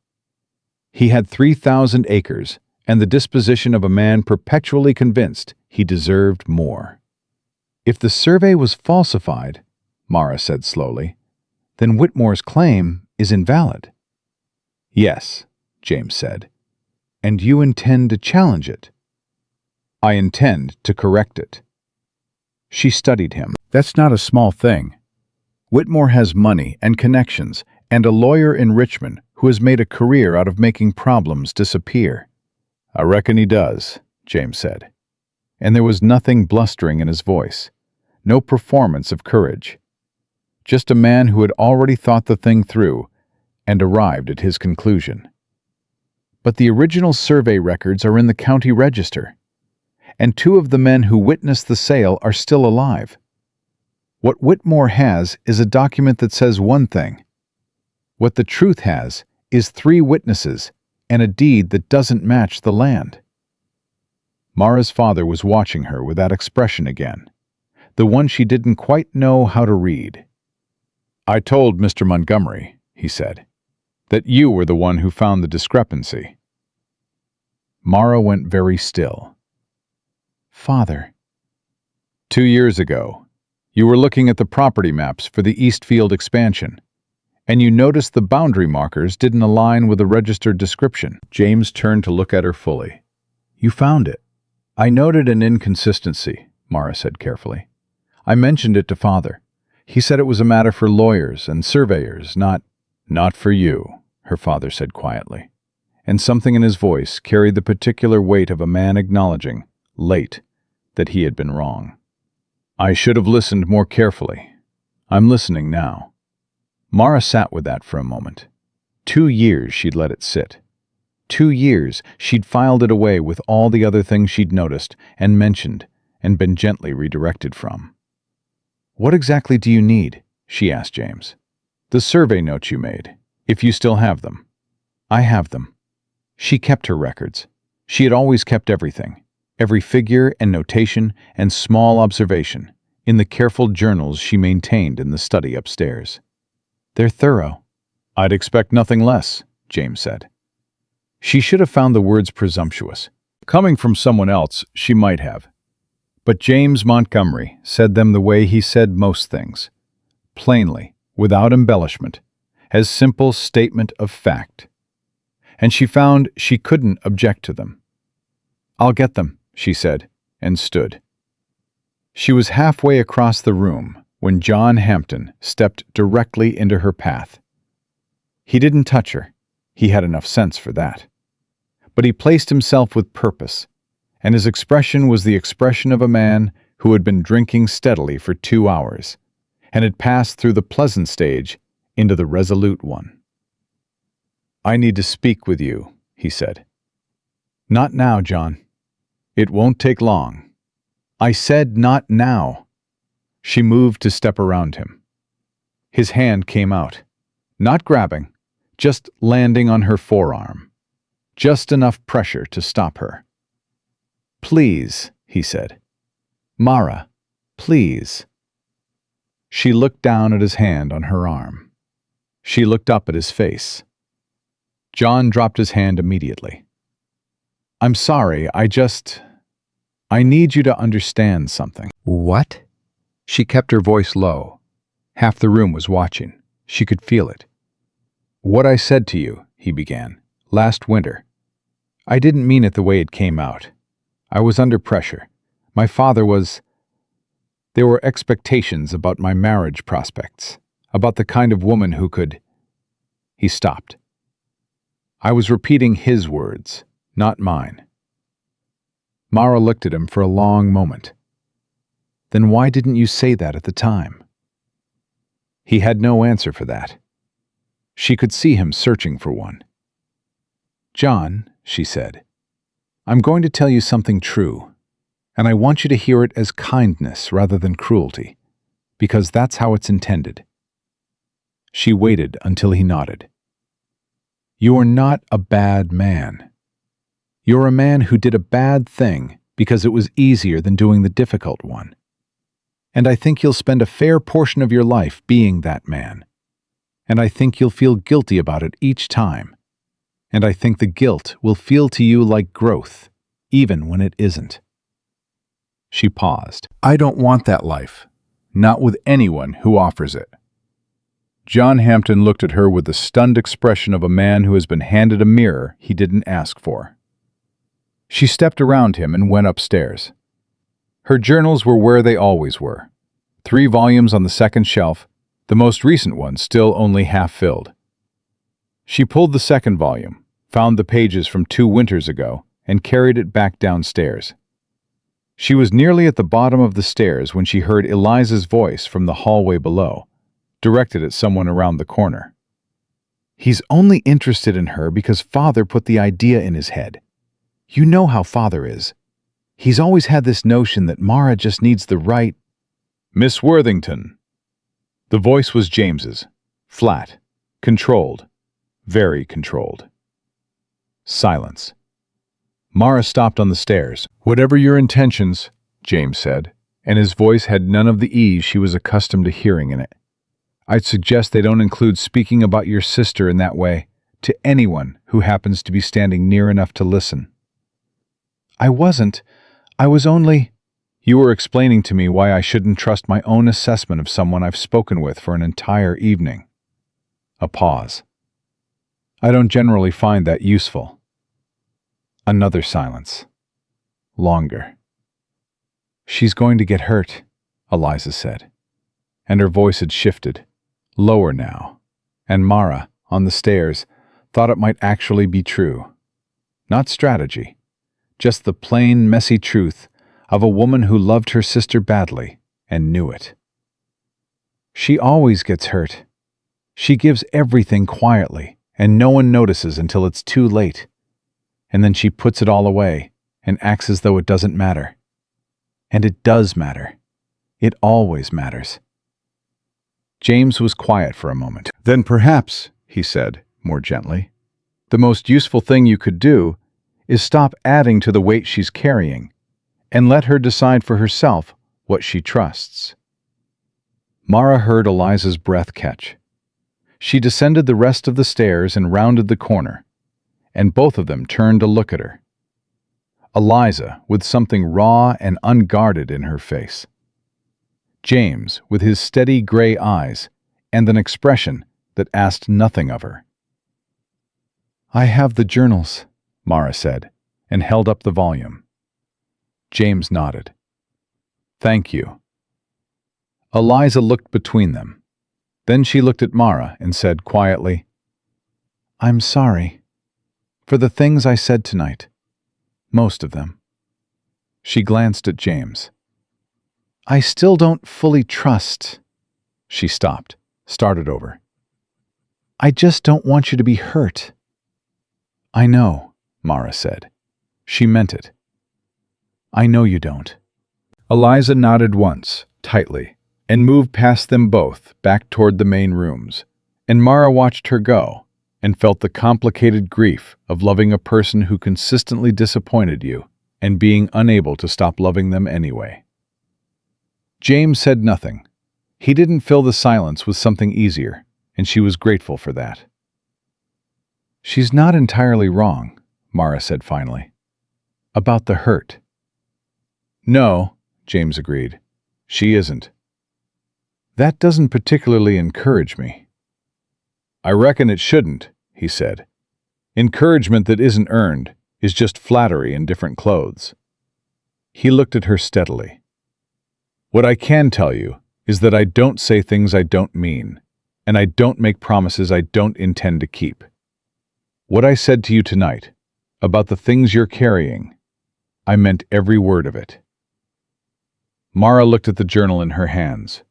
He had 3,000 acres and the disposition of a man perpetually convinced he deserved more. "If the survey was falsified," Mara said slowly, "then Whitmore's claim is invalid." "Yes," James said. "And you intend to challenge it?" "I intend to correct it." She studied him. "That's not a small thing. Whitmore has money and connections and a lawyer in Richmond who has made a career out of making problems disappear." "I reckon he does," James said. And there was nothing blustering in his voice, no performance of courage. Just a man who had already thought the thing through and arrived at his conclusion. "But the original survey records are in the county register, and 2 of the men who witnessed the sale are still alive. What Whitmore has is a document that says one thing. What the truth has is 3 witnesses and a deed that doesn't match the land." Mara's father was watching her with that expression again, the one she didn't quite know how to read. "I told Mr. Montgomery," he said, "that you were the one who found the discrepancy." Mara went very still. "Father." "2 years ago, you were looking at the property maps for the Eastfield expansion, and you noticed the boundary markers didn't align with the registered description." James turned to look at her fully. "You found it." "I noted an inconsistency," Mara said carefully. "I mentioned it to Father. He said it was a matter for lawyers and surveyors, not for you," her father said quietly, and something in his voice carried the particular weight of a man acknowledging, late, that he had been wrong. "I should have listened more carefully. I'm listening now." Mara sat with that for a moment. 2 years she'd let it sit. 2 years she'd filed it away with all the other things she'd noticed and mentioned and been gently redirected from. "What exactly do you need?" she asked James. "The survey notes you made, if you still have them." "I have them." She kept her records. She had always kept everything, every figure and notation and small observation, in the careful journals she maintained in the study upstairs. "They're thorough." "I'd expect nothing less," James said. She should have found the words presumptuous. Coming from someone else, she might have. But James Montgomery said them the way he said most things. Plainly, without embellishment, as simple statement of fact. And she found she couldn't object to them. "I'll get them," she said, and stood. She was halfway across the room when John Hampton stepped directly into her path. He didn't touch her. He had enough sense for that. But he placed himself with purpose, and his expression was the expression of a man who had been drinking steadily for 2 hours, and had passed through the pleasant stage into the resolute one. "I need to speak with you," he said. "Not now, John. It won't take long." "I said not now." She moved to step around him. His hand came out, not grabbing, just landing on her forearm. Just enough pressure to stop her. "Please," he said. "Mara, please." She looked down at his hand on her arm. She looked up at his face. John dropped his hand immediately. "I'm sorry, I need you to understand something." "What?" She kept her voice low. Half the room was watching. She could feel it. "What I said to you," he began, "last winter. I didn't mean it the way it came out. I was under pressure. My father was... There were expectations about my marriage prospects, about the kind of woman who could..." He stopped. I was repeating his words, not mine. Mara looked at him for a long moment. "Then why didn't you say that at the time?" He had no answer for that. She could see him searching for one. "John," she said, "I'm going to tell you something true, and I want you to hear it as kindness rather than cruelty, because that's how it's intended." She waited until he nodded. "You're not a bad man. You're a man who did a bad thing because it was easier than doing the difficult one. And I think you'll spend a fair portion of your life being that man. And I think you'll feel guilty about it each time. And I think the guilt will feel to you like growth, even when it isn't." She paused. "I don't want that life. Not with anyone who offers it." John Hampton looked at her with the stunned expression of a man who has been handed a mirror he didn't ask for. She stepped around him and went upstairs. Her journals were where they always were. 3 volumes on the second shelf, the most recent one still only half filled. She pulled the second volume, found the pages from 2 winters ago, and carried it back downstairs. She was nearly at the bottom of the stairs when she heard Eliza's voice from the hallway below, directed at someone around the corner. "He's only interested in her because Father put the idea in his head. You know how Father is. He's always had this notion that Mara just needs the right..." "Miss Worthington." The voice was James's, flat, controlled, very controlled. Silence. Mara stopped on the stairs. "Whatever your intentions," James said, and his voice had none of the ease she was accustomed to hearing in it. "I'd suggest they don't include speaking about your sister in that way to anyone who happens to be standing near enough to listen." I was only..." "You were explaining to me why I shouldn't trust my own assessment of someone I've spoken with for an entire evening." A pause. "I don't generally find that useful." Another silence. Longer. "She's going to get hurt," Eliza said, and her voice had shifted, lower now, and Mara, on the stairs, thought it might actually be true. Not strategy, just the plain, messy truth of a woman who loved her sister badly and knew it. "She always gets hurt. She gives everything quietly, and no one notices until it's too late. And then she puts it all away and acts as though it doesn't matter. And it does matter. It always matters." James was quiet for a moment. "Then perhaps," he said, more gently, "the most useful thing you could do is stop adding to the weight she's carrying and let her decide for herself what she trusts." Mara heard Eliza's breath catch. She descended the rest of the stairs and rounded the corner, and both of them turned to look at her. Eliza, with something raw and unguarded in her face. James, with his steady gray eyes and an expression that asked nothing of her. "I have the journals," Mara said, and held up the volume. James nodded. "Thank you." Eliza looked between them. Then she looked at Mara and said quietly, "I'm sorry for the things I said tonight. Most of them." She glanced at James. "I still don't fully trust." She stopped, started over. "I just don't want you to be hurt." "I know," Mara said. She meant it. "I know you don't." Eliza nodded once, tightly, and moved past them both, back toward the main rooms, and Mara watched her go, and felt the complicated grief of loving a person who consistently disappointed you, and being unable to stop loving them anyway. James said nothing. He didn't fill the silence with something easier, and she was grateful for that. "She's not entirely wrong," Mara said finally. "About the hurt." "No," James agreed. "She isn't." "That doesn't particularly encourage me." "I reckon it shouldn't," he said. "Encouragement that isn't earned is just flattery in different clothes." He looked at her steadily. "What I can tell you is that I don't say things I don't mean, and I don't make promises I don't intend to keep. What I said to you tonight, about the things you're carrying, I meant every word of it." Mara looked at the journal in her hands.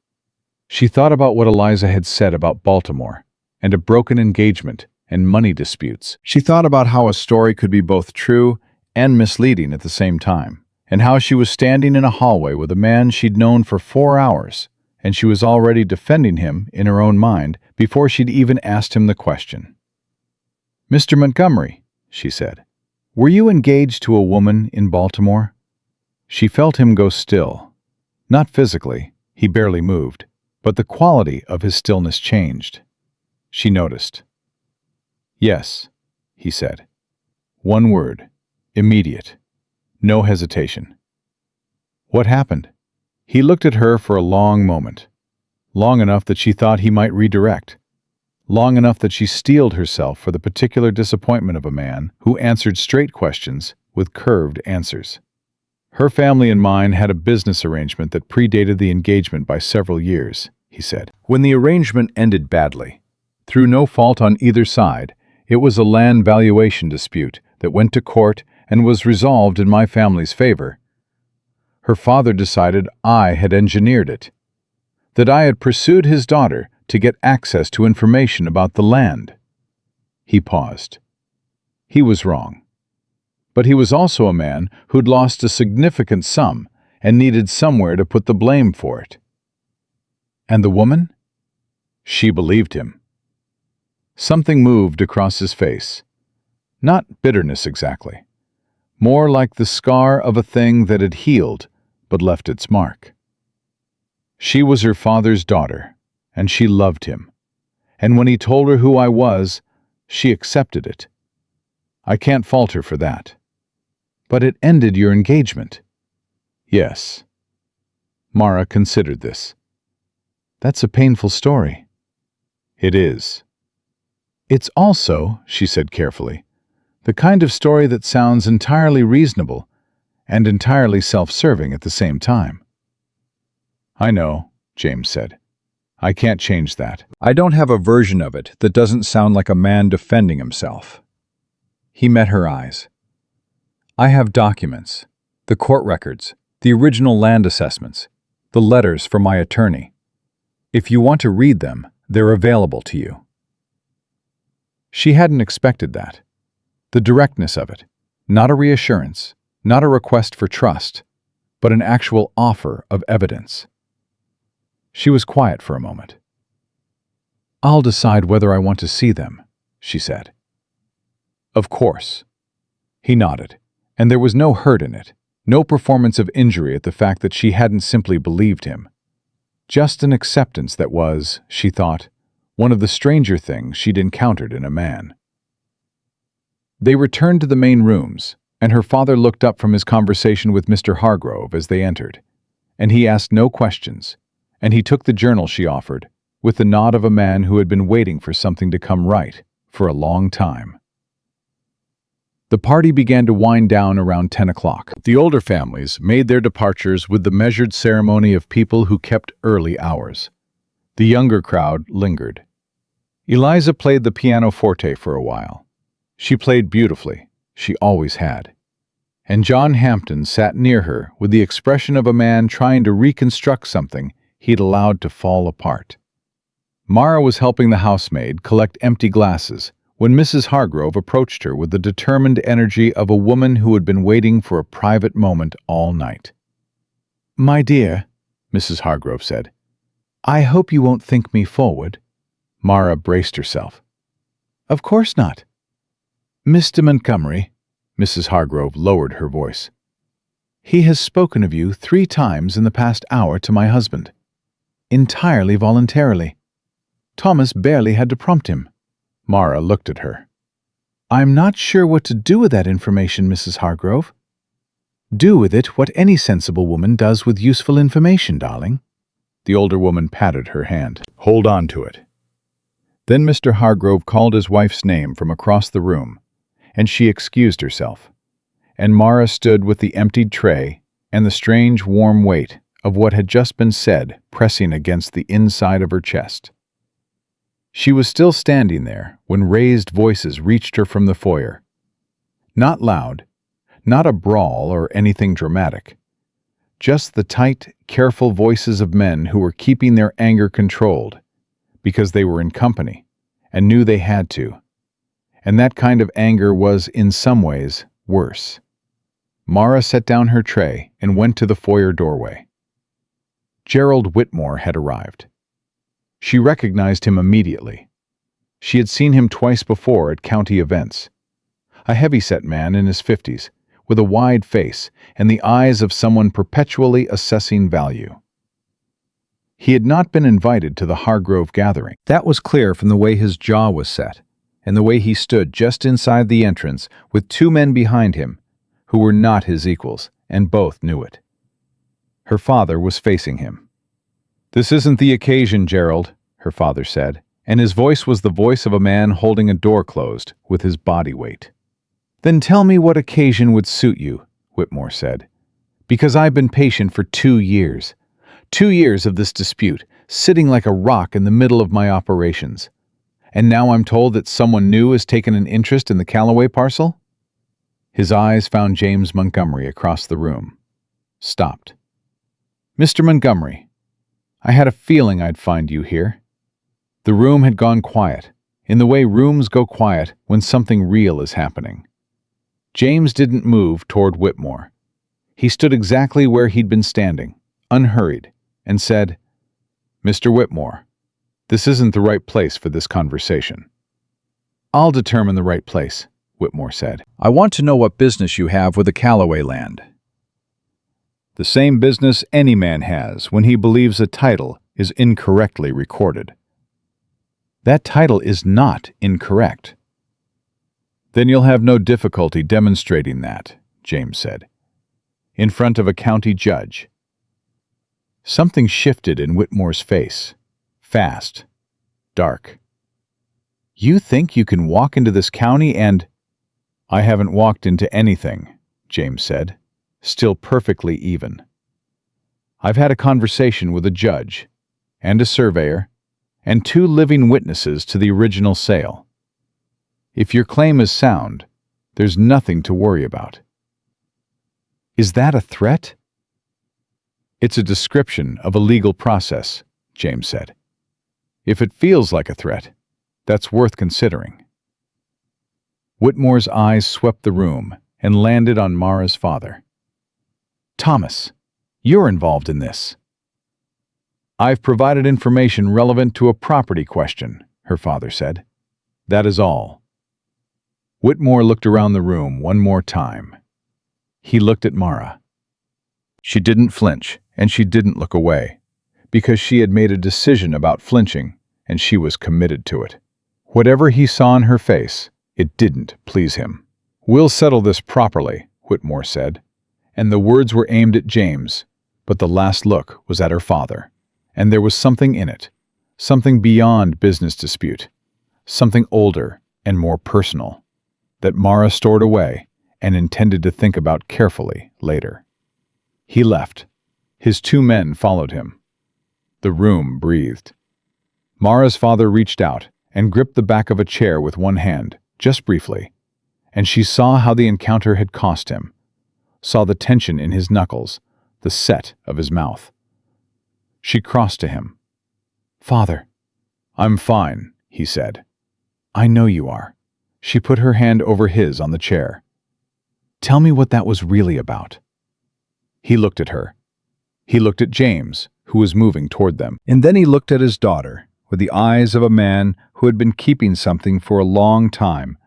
She thought about what Eliza had said about Baltimore, and a broken engagement, and money disputes. She thought about how a story could be both true and misleading at the same time, and how she was standing in a hallway with a man she'd known for 4 hours, and she was already defending him in her own mind before she'd even asked him the question. "Mr. Montgomery," she said, "were you engaged to a woman in Baltimore?" She felt him go still. Not physically, he barely moved, but the quality of his stillness changed. She noticed. "Yes," he said. One word, immediate, no hesitation. "What happened?" He looked at her for a long moment, long enough that she thought he might redirect, long enough that she steeled herself for the particular disappointment of a man who answered straight questions with curved answers. "Her family and mine had a business arrangement that predated the engagement by several years," he said. "When the arrangement ended badly, through no fault on either side, it was a land valuation dispute that went to court and was resolved in my family's favor. Her father decided I had engineered it, that I had pursued his daughter to get access to information about the land." He paused. He was wrong. But he was also a man who'd lost a significant sum and needed somewhere to put the blame for it. "And the woman?" "She believed him." Something moved across his face. Not bitterness exactly. More like the scar of a thing that had healed but left its mark. "She was her father's daughter, and she loved him. And when he told her who I was, she accepted it. I can't fault her for that." "But it ended your engagement." "Yes." Mara considered this. "That's a painful story." "It is." "It's also," she said carefully, "the kind of story that sounds entirely reasonable and entirely self-serving at the same time." "I know," James said. "I can't change that. I don't have a version of it that doesn't sound like a man defending himself." He met her eyes. "I have documents, the court records, the original land assessments, the letters from my attorney. If you want to read them, they're available to you." She hadn't expected that. The directness of it, not a reassurance, not a request for trust, but an actual offer of evidence. She was quiet for a moment. "I'll decide whether I want to see them," she said. "Of course." He nodded, and there was no hurt in it, no performance of injury at the fact that she hadn't simply believed him. Just an acceptance that was, she thought, one of the stranger things she'd encountered in a man. They returned to the main rooms, and her father looked up from his conversation with Mr. Hargrove as they entered, and he asked no questions, and he took the journal she offered, with the nod of a man who had been waiting for something to come right for a long time. The party began to wind down around 10 o'clock. The older families made their departures with the measured ceremony of people who kept early hours. The younger crowd lingered. Eliza played the pianoforte for a while. She played beautifully, she always had. And John Hampton sat near her with the expression of a man trying to reconstruct something he'd allowed to fall apart. Mara was helping the housemaid collect empty glasses when Mrs. Hargrove approached her with the determined energy of a woman who had been waiting for a private moment all night. "My dear," Mrs. Hargrove said, "I hope you won't think me forward." Mara braced herself. "Of course not." "Mr. Montgomery," Mrs. Hargrove lowered her voice, "he has spoken of you 3 times in the past hour to my husband. Entirely voluntarily. Thomas barely had to prompt him." Mara looked at her. "I'm not sure what to do with that information, Mrs. Hargrove." "Do with it what any sensible woman does with useful information, darling." The older woman patted her hand. "Hold on to it." Then Mr. Hargrove called his wife's name from across the room, and she excused herself, and Mara stood with the emptied tray and the strange warm weight of what had just been said pressing against the inside of her chest. She was still standing there when raised voices reached her from the foyer. Not loud, not a brawl or anything dramatic, just the tight, careful voices of men who were keeping their anger controlled because they were in company and knew they had to. And that kind of anger was, in some ways, worse. Mara set down her tray and went to the foyer doorway. Gerald Whitmore had arrived. She recognized him immediately. She had seen him twice before at county events. A heavy-set man in his 50s, with a wide face and the eyes of someone perpetually assessing value. He had not been invited to the Hargrove gathering. That was clear from the way his jaw was set, and the way he stood just inside the entrance with 2 men behind him who were not his equals, and both knew it. Her father was facing him. "This isn't the occasion, Gerald," her father said, and his voice was the voice of a man holding a door closed with his body weight. "Then tell me what occasion would suit you," Whitmore said, "because I've been patient for 2 years. 2 years of this dispute, sitting like a rock in the middle of my operations. And now I'm told that someone new has taken an interest in the Calloway parcel?" His eyes found James Montgomery across the room. Stopped. "Mr. Montgomery, I had a feeling I'd find you here." The room had gone quiet, in the way rooms go quiet when something real is happening. James didn't move toward Whitmore. He stood exactly where he'd been standing, unhurried, and said, "Mr. Whitmore, this isn't the right place for this conversation." "I'll determine the right place," Whitmore said. "I want to know what business you have with the Calloway land." "The same business any man has when he believes a title is incorrectly recorded." "That title is not incorrect." "Then you'll have no difficulty demonstrating that," James said, "in front of a county judge." Something shifted in Whitmore's face. Fast. Dark. "You think you can walk into this county and—" "I haven't walked into anything," James said, still perfectly even. "I've had a conversation with a judge, and a surveyor, and 2 living witnesses to the original sale. If your claim is sound, there's nothing to worry about." "Is that a threat?" "It's a description of a legal process," James said. "If it feels like a threat, that's worth considering." Whitmore's eyes swept the room and landed on Mara's father. "Thomas, you're involved in this." "I've provided information relevant to a property question," her father said. "That is all." Whitmore looked around the room one more time. He looked at Mara. She didn't flinch, and she didn't look away, because she had made a decision about flinching, and she was committed to it. Whatever he saw in her face, it didn't please him. "We'll settle this properly," Whitmore said, and the words were aimed at James, but the last look was at her father, and there was something in it, something beyond business dispute, something older and more personal, that Mara stored away and intended to think about carefully later. He left. His 2 men followed him. The room breathed. Mara's father reached out and gripped the back of a chair with one hand, just briefly, and she saw how the encounter had cost him, saw the tension in his knuckles, the set of his mouth. She crossed to him. "Father." "I'm fine," he said. "I know you are." She put her hand over his on the chair. "Tell me what that was really about." He looked at her. He looked at James, who was moving toward them. And then he looked at his daughter, with the eyes of a man who had been keeping something for a long time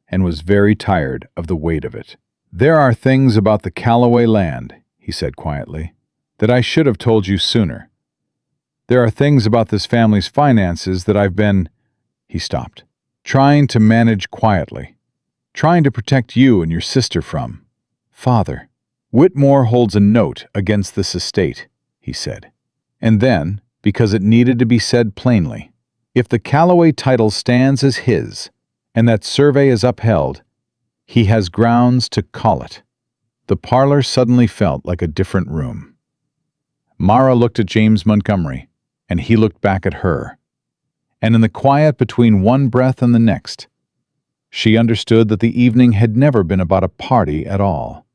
and was very tired of the weight of it. "There are things about the Callaway land," he said quietly, "that I should have told you sooner. There are things about this family's finances that I've been—" He stopped, "trying to manage quietly, trying to protect you and your sister from. Father, Whitmore holds a note against this estate," he said. And then, because it needed to be said plainly, if the Callaway title stands as his, and that survey is upheld, he has grounds to call it. The parlor suddenly felt like a different room. Mara looked at James Montgomery, and he looked back at her. And in the quiet between one breath and the next, she understood that the evening had never been about a party at all.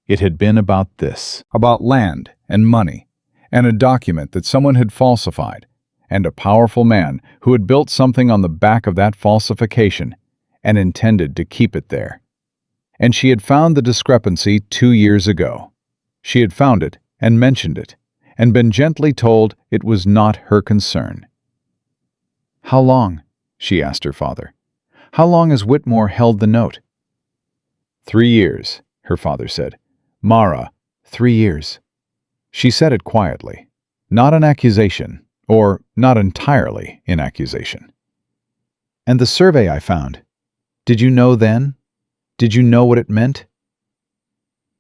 It had been about this, about land and money, and a document that someone had falsified, and a powerful man who had built something on the back of that falsification and intended to keep it there. And she had found the discrepancy 2 years ago. She had found it and mentioned it, and been gently told it was not her concern. "How long?" she asked her father. "How long has Whitmore held the note?" 3 years, her father said. "Mara, 3 years." She said it quietly, not an accusation, or not entirely in accusation. "And the survey I found, did you know then? Did you know what it meant?"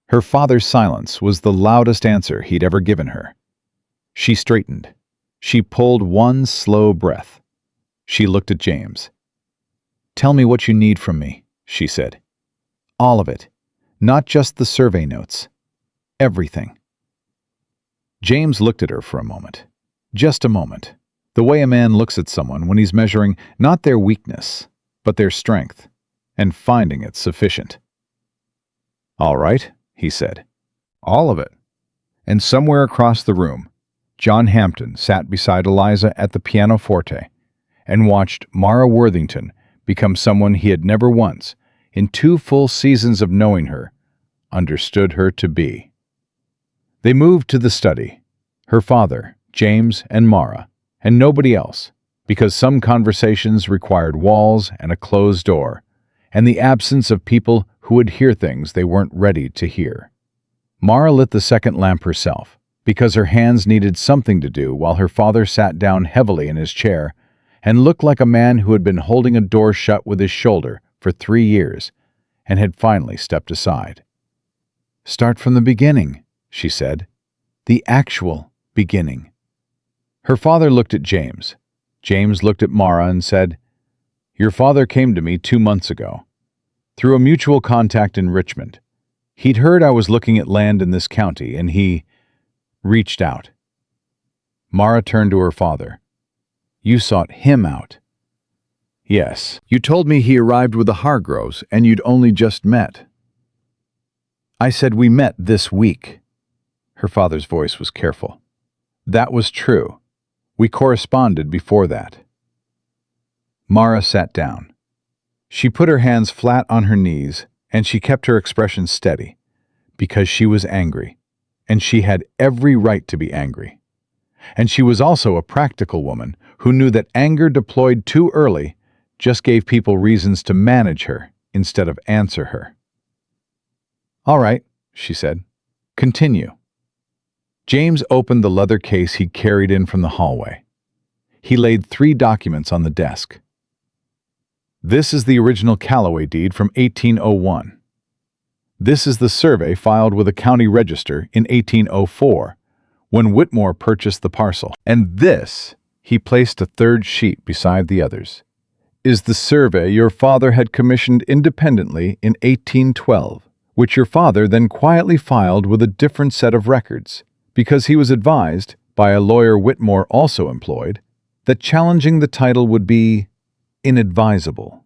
Her father's silence was the loudest answer he'd ever given her. She straightened. She pulled one slow breath. She looked at James. "Tell me what you need from me," she said. "All of it. Not just the survey notes. Everything." James looked at her for a moment. Just a moment. The way a man looks at someone when he's measuring not their weakness, but their strength, and finding it sufficient. "All right," he said. "All of it." And somewhere across the room, John Hampton sat beside Eliza at the pianoforte and watched Mara Worthington become someone he had never once, in 2 full seasons of knowing her, understood her to be. They moved to the study, her father, James, and Mara, and nobody else, because some conversations required walls and a closed door, and the absence of people who would hear things they weren't ready to hear. Mara lit the second lamp herself, because her hands needed something to do while her father sat down heavily in his chair and looked like a man who had been holding a door shut with his shoulder for 3 years and had finally stepped aside. "Start from the beginning," she said. "The actual beginning." Her father looked at James. James looked at Mara and said, "Your father came to me 2 months ago. Through a mutual contact in Richmond. He'd heard I was looking at land in this county, and he reached out." Mara turned to her father. "You sought him out." "Yes. You told me he arrived with the Hargroves, and you'd only just met." "I said we met this week." Her father's voice was careful. "That was true. We corresponded before that." Mara sat down. She put her hands flat on her knees, and she kept her expression steady, because she was angry, and she had every right to be angry. And she was also a practical woman who knew that anger deployed too early just gave people reasons to manage her instead of answer her. "All right," she said. "Continue." James opened the leather case he'd carried in from the hallway. He laid 3 documents on the desk. This is the original Callaway deed from 1801. This is the survey filed with a county register in 1804, when Whitmore purchased the parcel. And this, he placed a 3rd sheet beside the others, is the survey your father had commissioned independently in 1812, which your father then quietly filed with a different set of records, because he was advised, by a lawyer Whitmore also employed, that challenging the title would be inadvisable.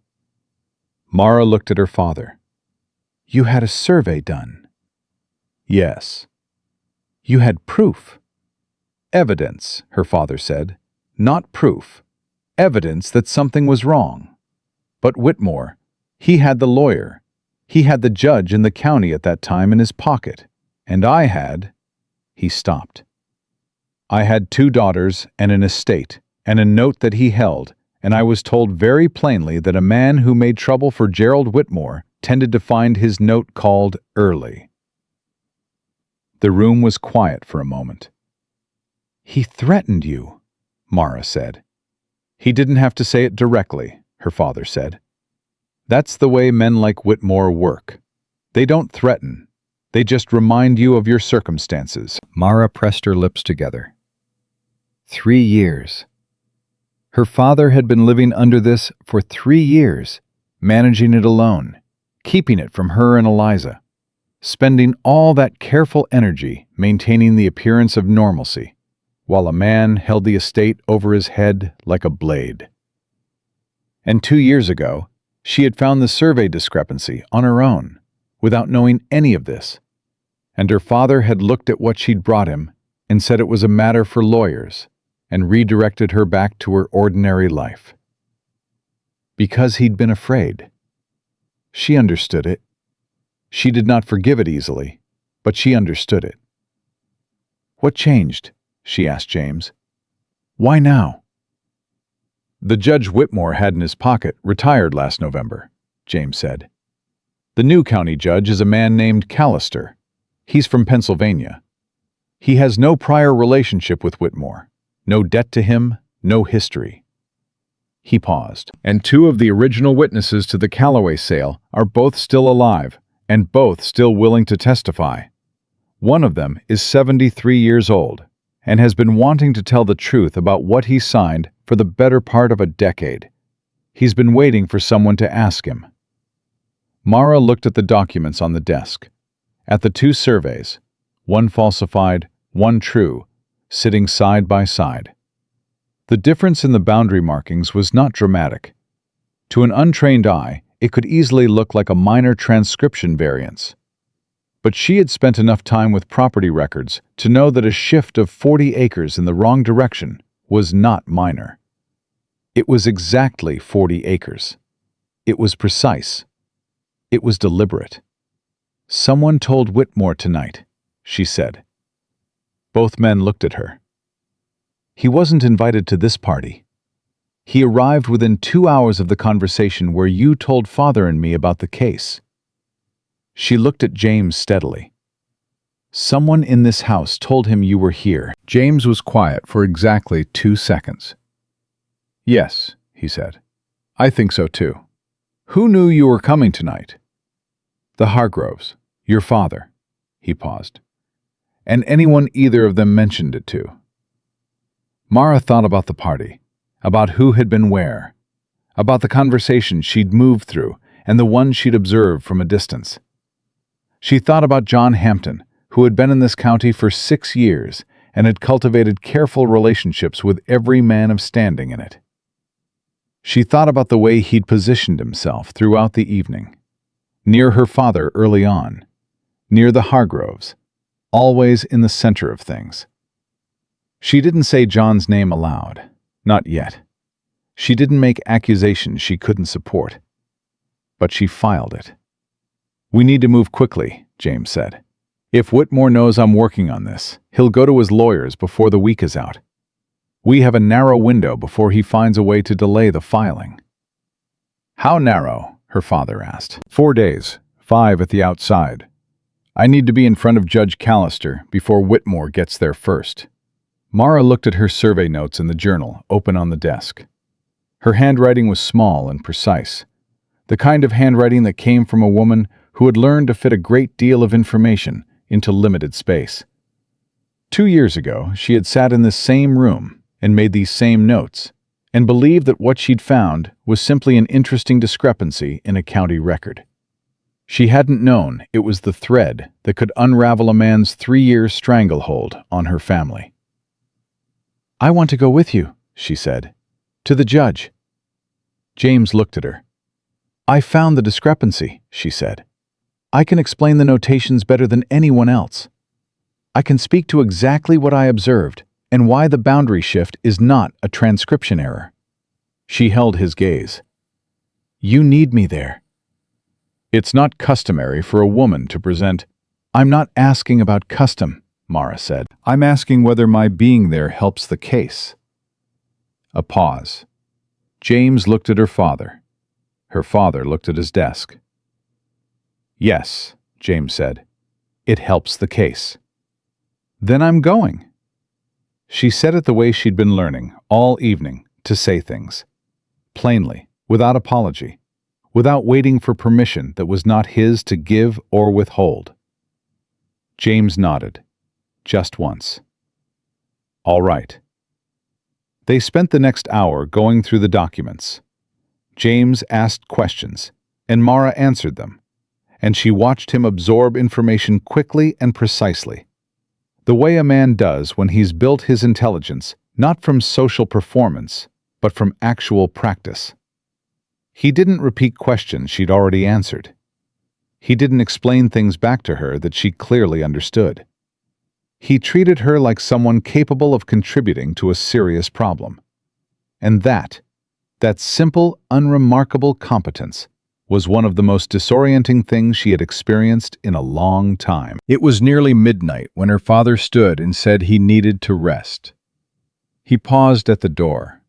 Mara looked at her father. You had a survey done? Yes. You had proof? Evidence, her father said. Not proof. Evidence that something was wrong. But Whitmore, he had the lawyer. He had the judge in the county at that time in his pocket. And I had... He stopped. I had 2 daughters and an estate, and a note that he held, and I was told very plainly that a man who made trouble for Gerald Whitmore tended to find his note called early. The room was quiet for a moment. He threatened you, Mara said. He didn't have to say it directly, her father said. That's the way men like Whitmore work. They don't threaten. They just remind you of your circumstances. Mara pressed her lips together. 3 years. Her father had been living under this for 3 years, managing it alone, keeping it from her and Eliza, spending all that careful energy maintaining the appearance of normalcy, while a man held the estate over his head like a blade. And 2 years ago, she had found the survey discrepancy on her own, without knowing any of this, and her father had looked at what she'd brought him and said it was a matter for lawyers, and redirected her back to her ordinary life. Because he'd been afraid. She understood it. She did not forgive it easily, but she understood it. What changed? She asked James. Why now? The judge Whitmore had in his pocket retired last November, James said. The new county judge is a man named Callister. He's from Pennsylvania. He has no prior relationship with Whitmore, no debt to him, no history. He paused. And 2 of the original witnesses to the Callaway sale are both still alive and both still willing to testify. One of them is 73 years old and has been wanting to tell the truth about what he signed for the better part of a decade. He's been waiting for someone to ask him. Mara looked at the documents on the desk, at the 2 surveys, one falsified, one true, sitting side by side. The difference in the boundary markings was not dramatic. To an untrained eye, it could easily look like a minor transcription variance. But she had spent enough time with property records to know that a shift of 40 acres in the wrong direction was not minor. It was exactly 40 acres. It was precise. It was deliberate. Someone told Whitmore tonight, she said. Both men looked at her. He wasn't invited to this party. He arrived within 2 hours of the conversation where you told Father and me about the case. She looked at James steadily. Someone in this house told him you were here. James was quiet for exactly 2 seconds. Yes, he said. I think so too. Who knew you were coming tonight? The Hargroves, your father. He paused. And anyone either of them mentioned it to. Mara thought about the party, about who had been where, about the conversation she'd moved through and the one she'd observed from a distance. She thought about John Hampton, who had been in this county for 6 years and had cultivated careful relationships with every man of standing in it. She thought about the way he'd positioned himself throughout the evening, near her father early on, near the Hargroves, always in the center of things. She didn't say John's name aloud, not yet. She didn't make accusations she couldn't support. But she filed it. We need to move quickly, James said. If Whitmore knows I'm working on this, he'll go to his lawyers before the week is out. We have a narrow window before he finds a way to delay the filing. How narrow? Her father asked. 4 days, 5 at the outside. I need to be in front of Judge Callister before Whitmore gets there first. Mara looked at her survey notes in the journal, open on the desk. Her handwriting was small and precise, the kind of handwriting that came from a woman who had learned to fit a great deal of information into limited space. 2 years ago, she had sat in this same room and made these same notes, and believed that what she'd found was simply an interesting discrepancy in a county record. She hadn't known it was the thread that could unravel a man's 3-year stranglehold on her family. "I want to go with you," she said, "to the judge." James looked at her. "I found the discrepancy," she said. "I can explain the notations better than anyone else. I can speak to exactly what I observed and why the boundary shift is not a transcription error." She held his gaze. "You need me there." "It's not customary for a woman to present—" "I'm not asking about custom," Mara said. "I'm asking whether my being there helps the case." A pause. James looked at her father. Her father looked at his desk. "Yes," James said. "It helps the case." "Then I'm going." She said it the way she'd been learning all evening to say things. Plainly, without apology, without waiting for permission that was not his to give or withhold. James nodded, just once. "All right." They spent the next hour going through the documents. James asked questions, and Mara answered them, and she watched him absorb information quickly and precisely, the way a man does when he's built his intelligence not from social performance, but from actual practice. He didn't repeat questions she'd already answered. He didn't explain things back to her that she clearly understood. He treated her like someone capable of contributing to a serious problem. And that simple, unremarkable competence was one of the most disorienting things she had experienced in a long time. It was nearly midnight when her father stood and said he needed to rest. He paused at the door.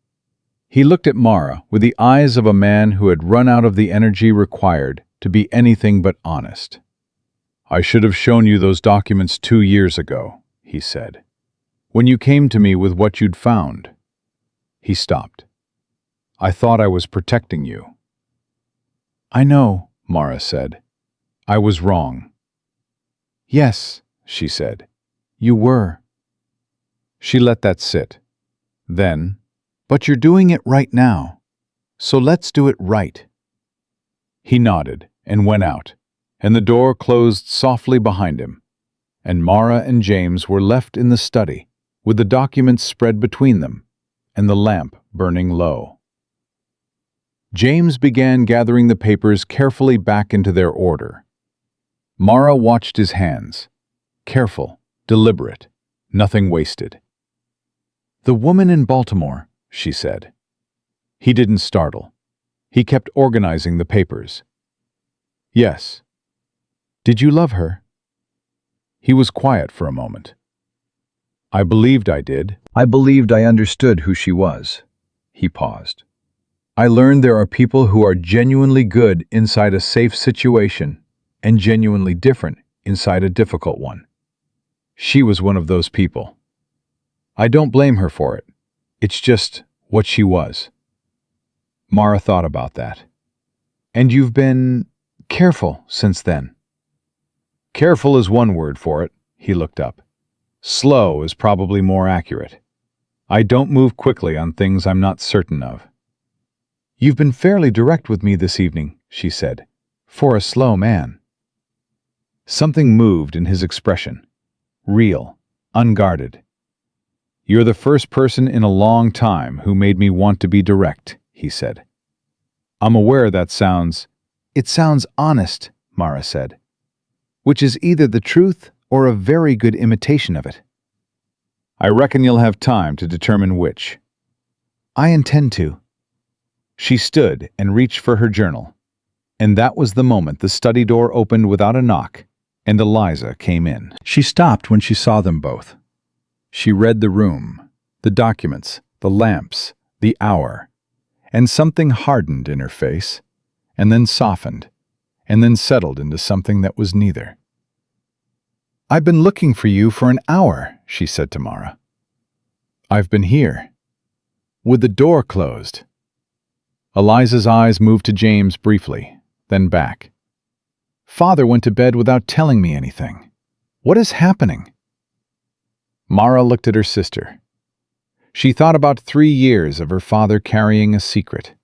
He looked at Mara with the eyes of a man who had run out of the energy required to be anything but honest. "I should have shown you those documents 2 years ago," he said, "when you came to me with what you'd found." He stopped. "I thought I was protecting you." "I know," Mara said. "I was wrong." "Yes," she said, "you were." She let that sit. Then, "But you're doing it right now, so let's do it right." He nodded and went out, and the door closed softly behind him, and Mara and James were left in the study, with the documents spread between them, and the lamp burning low. James began gathering the papers carefully back into their order. Mara watched his hands. Careful, deliberate, nothing wasted. "The woman in Baltimore," she said. He didn't startle. He kept organizing the papers. "Yes." "Did you love her?" He was quiet for a moment. "I believed I did. I believed I understood who she was." He paused. "I learned there are people who are genuinely good inside a safe situation and genuinely different inside a difficult one. She was one of those people. I don't blame her for it. It's just what she was." Mara thought about that. "And you've been careful since then?" "Careful is one word for it." He looked up. "Slow is probably more accurate. I don't move quickly on things I'm not certain of." "You've been fairly direct with me this evening," she said, "for a slow man." Something moved in his expression. Real, unguarded. "You're the first person in a long time who made me want to be direct," he said. "I'm aware that sounds—" "It sounds honest," Mara said, "which is either the truth or a very good imitation of it." "I reckon you'll have time to determine which." "I intend to." She stood and reached for her journal, and that was the moment the study door opened without a knock, and Eliza came in. She stopped when she saw them both. She read the room, the documents, the lamps, the hour, and something hardened in her face, and then softened, and then settled into something that was neither. "I've been looking for you for an hour," she said to Mara. I've been here. With the door closed. Eliza's eyes moved to James briefly, then back. Father went to bed without telling me anything. What is happening? Mara looked at her sister. She thought about 3 years of her father carrying a secret.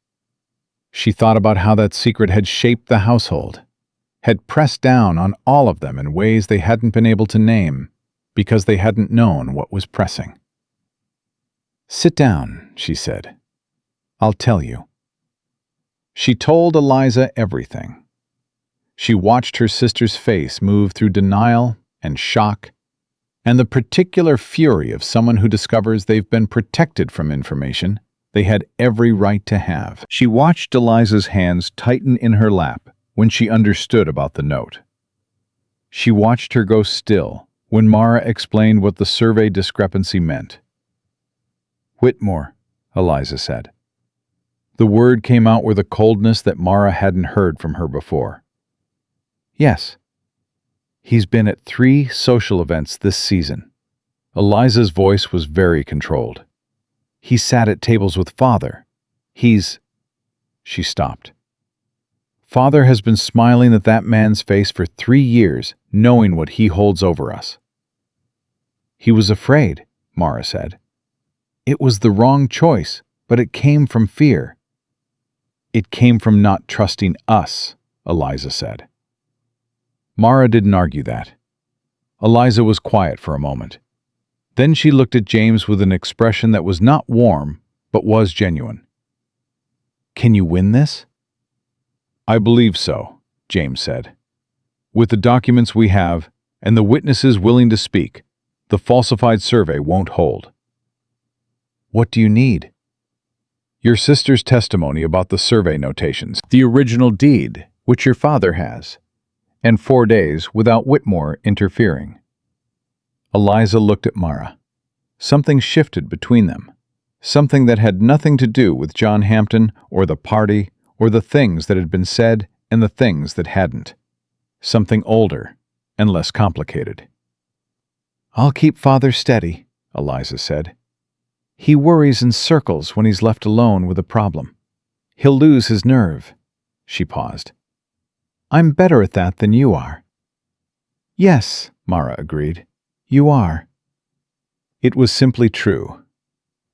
She thought about how that secret had shaped the household, had pressed down on all of them in ways they hadn't been able to name because they hadn't known what was pressing. Sit down, she said. I'll tell you. She told Eliza everything. She watched her sister's face move through denial and shock and the particular fury of someone who discovers they've been protected from information they had every right to have. She watched Eliza's hands tighten in her lap when she understood about the note. She watched her go still when Mara explained what the survey discrepancy meant. Whitmore, Eliza said. The word came out with a coldness that Mara hadn't heard from her before. Yes. He's been at 3 social events this season. Eliza's voice was very controlled. He sat at tables with Father. She stopped. Father has been smiling at that man's face for 3 years, knowing what he holds over us. He was afraid, Mara said. It was the wrong choice, but it came from fear. It came from not trusting us, Eliza said. Mara didn't argue that. Eliza was quiet for a moment. Then she looked at James with an expression that was not warm, but was genuine. Can you win this? I believe so, James said. With the documents we have, and the witnesses willing to speak, the falsified survey won't hold. What do you need? Your sister's testimony about the survey notations, the original deed, which your father has, and 4 days without Whitmore interfering. Eliza looked at Mara. Something shifted between them, something that had nothing to do with John Hampton or the party or the things that had been said and the things that hadn't. Something older and less complicated. I'll keep Father steady, Eliza said. He worries in circles when he's left alone with a problem. He'll lose his nerve. She paused. I'm better at that than you are. Yes, Mara agreed. You are. It was simply true.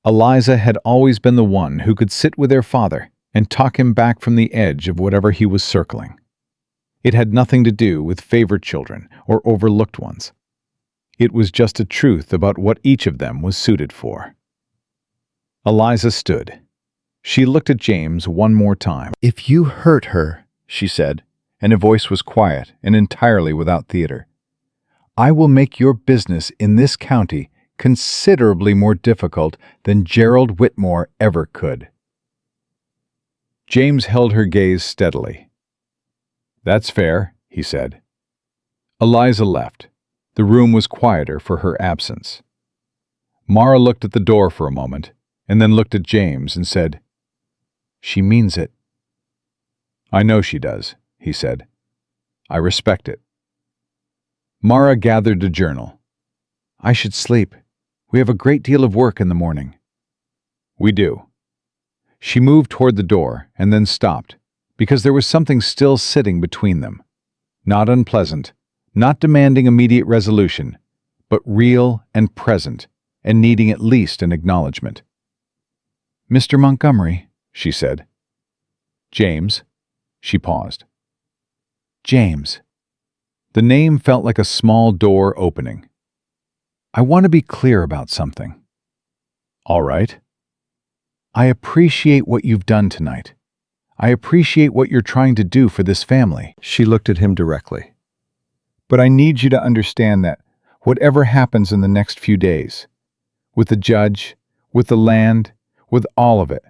Eliza had always been the one who could sit with their father and talk him back from the edge of whatever he was circling. It had nothing to do with favored children or overlooked ones. It was just a truth about what each of them was suited for. Eliza stood. She looked at James one more time. If you hurt her, she said, and her voice was quiet and entirely without theater, I will make your business in this county considerably more difficult than Gerald Whitmore ever could. James held her gaze steadily. That's fair, he said. Eliza left. The room was quieter for her absence. Mara looked at the door for a moment, and then looked at James and said, She means it. I know she does, he said. I respect it. Mara gathered a journal. I should sleep. We have a great deal of work in the morning. We do. She moved toward the door and then stopped, because there was something still sitting between them. Not unpleasant, not demanding immediate resolution, but real and present, and needing at least an acknowledgement. Mr. Montgomery, she said. James. She paused. James. The name felt like a small door opening. I want to be clear about something. All right. I appreciate what you've done tonight. I appreciate what you're trying to do for this family. She looked at him directly. But I need you to understand that whatever happens in the next few days, with the judge, with the land, with all of it,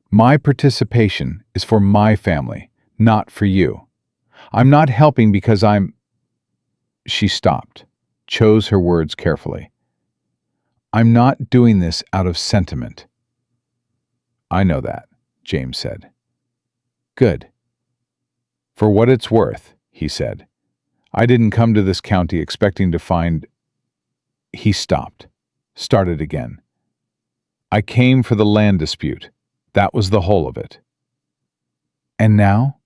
my participation is for my family, not for you. I'm not helping because I'm... She stopped, chose her words carefully. I'm not doing this out of sentiment. I know that, James said. Good. For what it's worth, he said, I didn't come to this county expecting to find... He stopped, started again. I came for the land dispute. That was the whole of it. And now?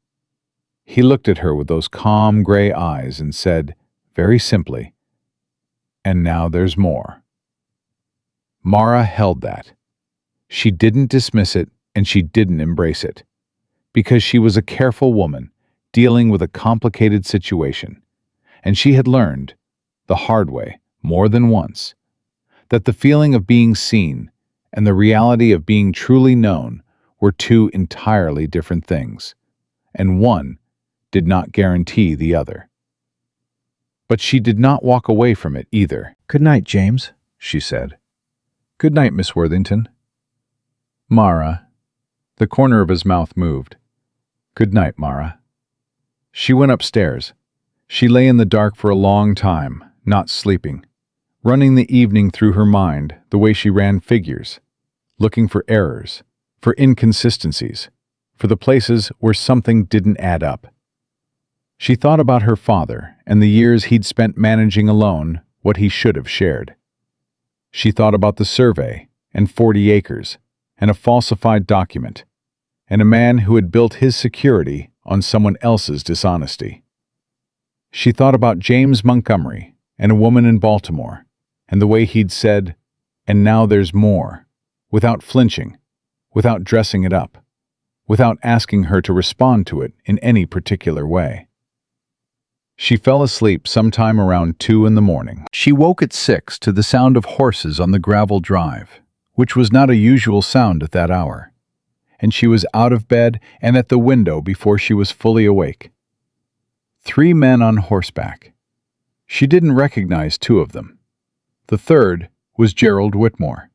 He looked at her with those calm gray eyes and said, very simply, and now there's more. Mara held that. She didn't dismiss it, and she didn't embrace it, because she was a careful woman dealing with a complicated situation, and she had learned, the hard way, more than once, that the feeling of being seen and the reality of being truly known were two entirely different things, and one did not guarantee the other. But she did not walk away from it either. "Good night, James," she said. "Good night, Miss Worthington." "Mara." The corner of his mouth moved. "Good night, Mara." She went upstairs. She lay in the dark for a long time, not sleeping, running the evening through her mind the way she ran figures, looking for errors, for inconsistencies, for the places where something didn't add up. She thought about her father and the years he'd spent managing alone what he should have shared. She thought about the survey and 40 acres and a falsified document, and a man who had built his security on someone else's dishonesty. She thought about James Montgomery and a woman in Baltimore, and the way he'd said, "And now there's more," without flinching, without dressing it up, without asking her to respond to it in any particular way. She fell asleep sometime around 2 in the morning. She woke at 6 to the sound of horses on the gravel drive, which was not a usual sound at that hour, and she was out of bed and at the window before she was fully awake. 3 men on horseback. She didn't recognize 2 of them. The third was Gerald Whitmore.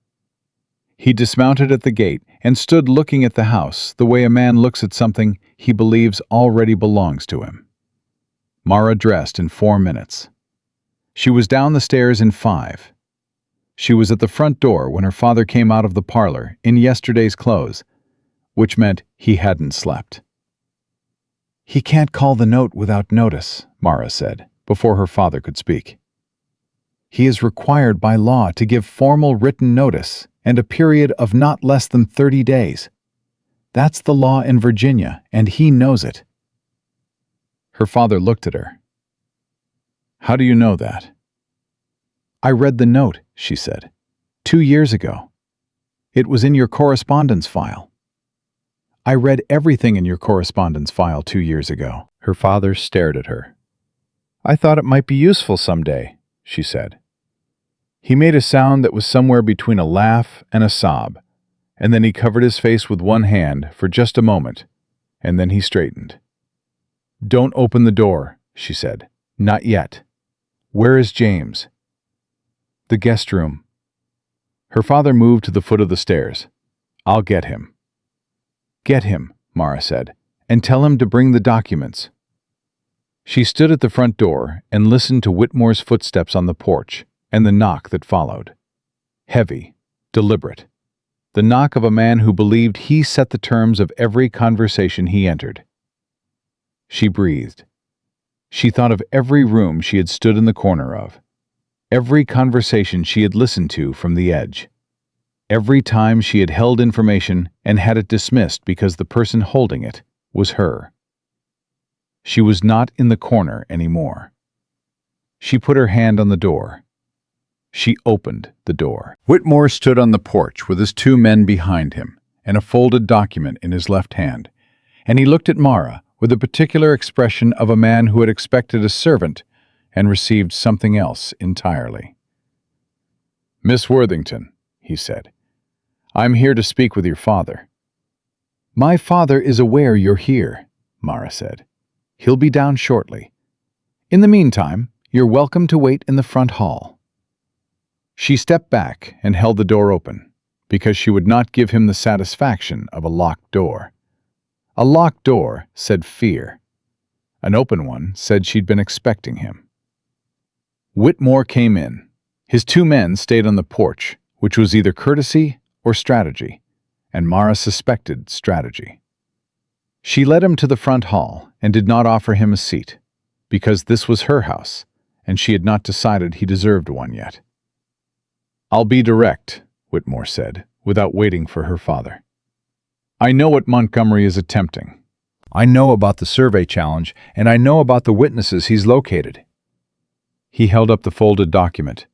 He dismounted at the gate and stood looking at the house the way a man looks at something he believes already belongs to him. Mara dressed in 4 minutes. She was down the stairs in 5. She was at the front door when her father came out of the parlor in yesterday's clothes, which meant he hadn't slept. "He can't call the note without notice," Mara said, before her father could speak. "He is required by law to give formal written notice and a period of not less than 30 days. That's the law in Virginia, and he knows it." Her father looked at her. "How do you know that?" "I read the note," she said, 2 years ago. It was in your correspondence file." "I read everything in your correspondence file 2 years ago." Her father stared at her. "I thought it might be useful someday," she said. He made a sound that was somewhere between a laugh and a sob, and then he covered his face with one hand for just a moment, and then he straightened. "Don't open the door," she said. "Not yet. Where is James?" "The guest room." Her father moved to the foot of the stairs. "I'll get him." "Get him," Mara said, "and tell him to bring the documents." She stood at the front door and listened to Whitmore's footsteps on the porch and the knock that followed. Heavy, deliberate. The knock of a man who believed he set the terms of every conversation he entered. She breathed. She thought of every room she had stood in the corner of, every conversation she had listened to from the edge, every time she had held information and had it dismissed because the person holding it was her. She was not in the corner anymore. She put her hand on the door. She opened the door. Whitmore stood on the porch with his 2 men behind him and a folded document in his left hand, and he looked at Mara with a particular expression of a man who had expected a servant and received something else entirely. "Miss Worthington," he said, "I'm here to speak with your father." "My father is aware you're here," Mara said. "He'll be down shortly. In the meantime, you're welcome to wait in the front hall." She stepped back and held the door open, because she would not give him the satisfaction of a locked door. A locked door said fear. An open one said she'd been expecting him. Whitmore came in. His 2 men stayed on the porch, which was either courtesy or strategy, and Mara suspected strategy. She led him to the front hall and did not offer him a seat, because this was her house, and she had not decided he deserved one yet. "I'll be direct," Whitmore said, without waiting for her father. "I know what Montgomery is attempting. I know about the survey challenge, and I know about the witnesses he's located." He held up the folded document.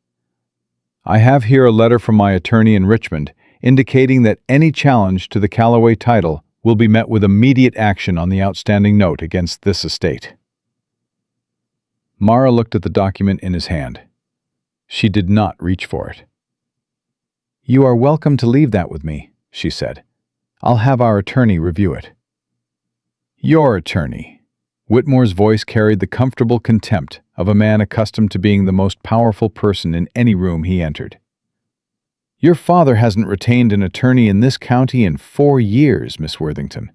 "I have here a letter from my attorney in Richmond indicating that any challenge to the Callaway title will be met with immediate action on the outstanding note against this estate." Mara looked at the document in his hand. She did not reach for it. "You are welcome to leave that with me," she said. "I'll have our attorney review it." "Your attorney." Whitmore's voice carried the comfortable contempt of a man accustomed to being the most powerful person in any room he entered. "Your father hasn't retained an attorney in this county in 4 years, Miss Worthington.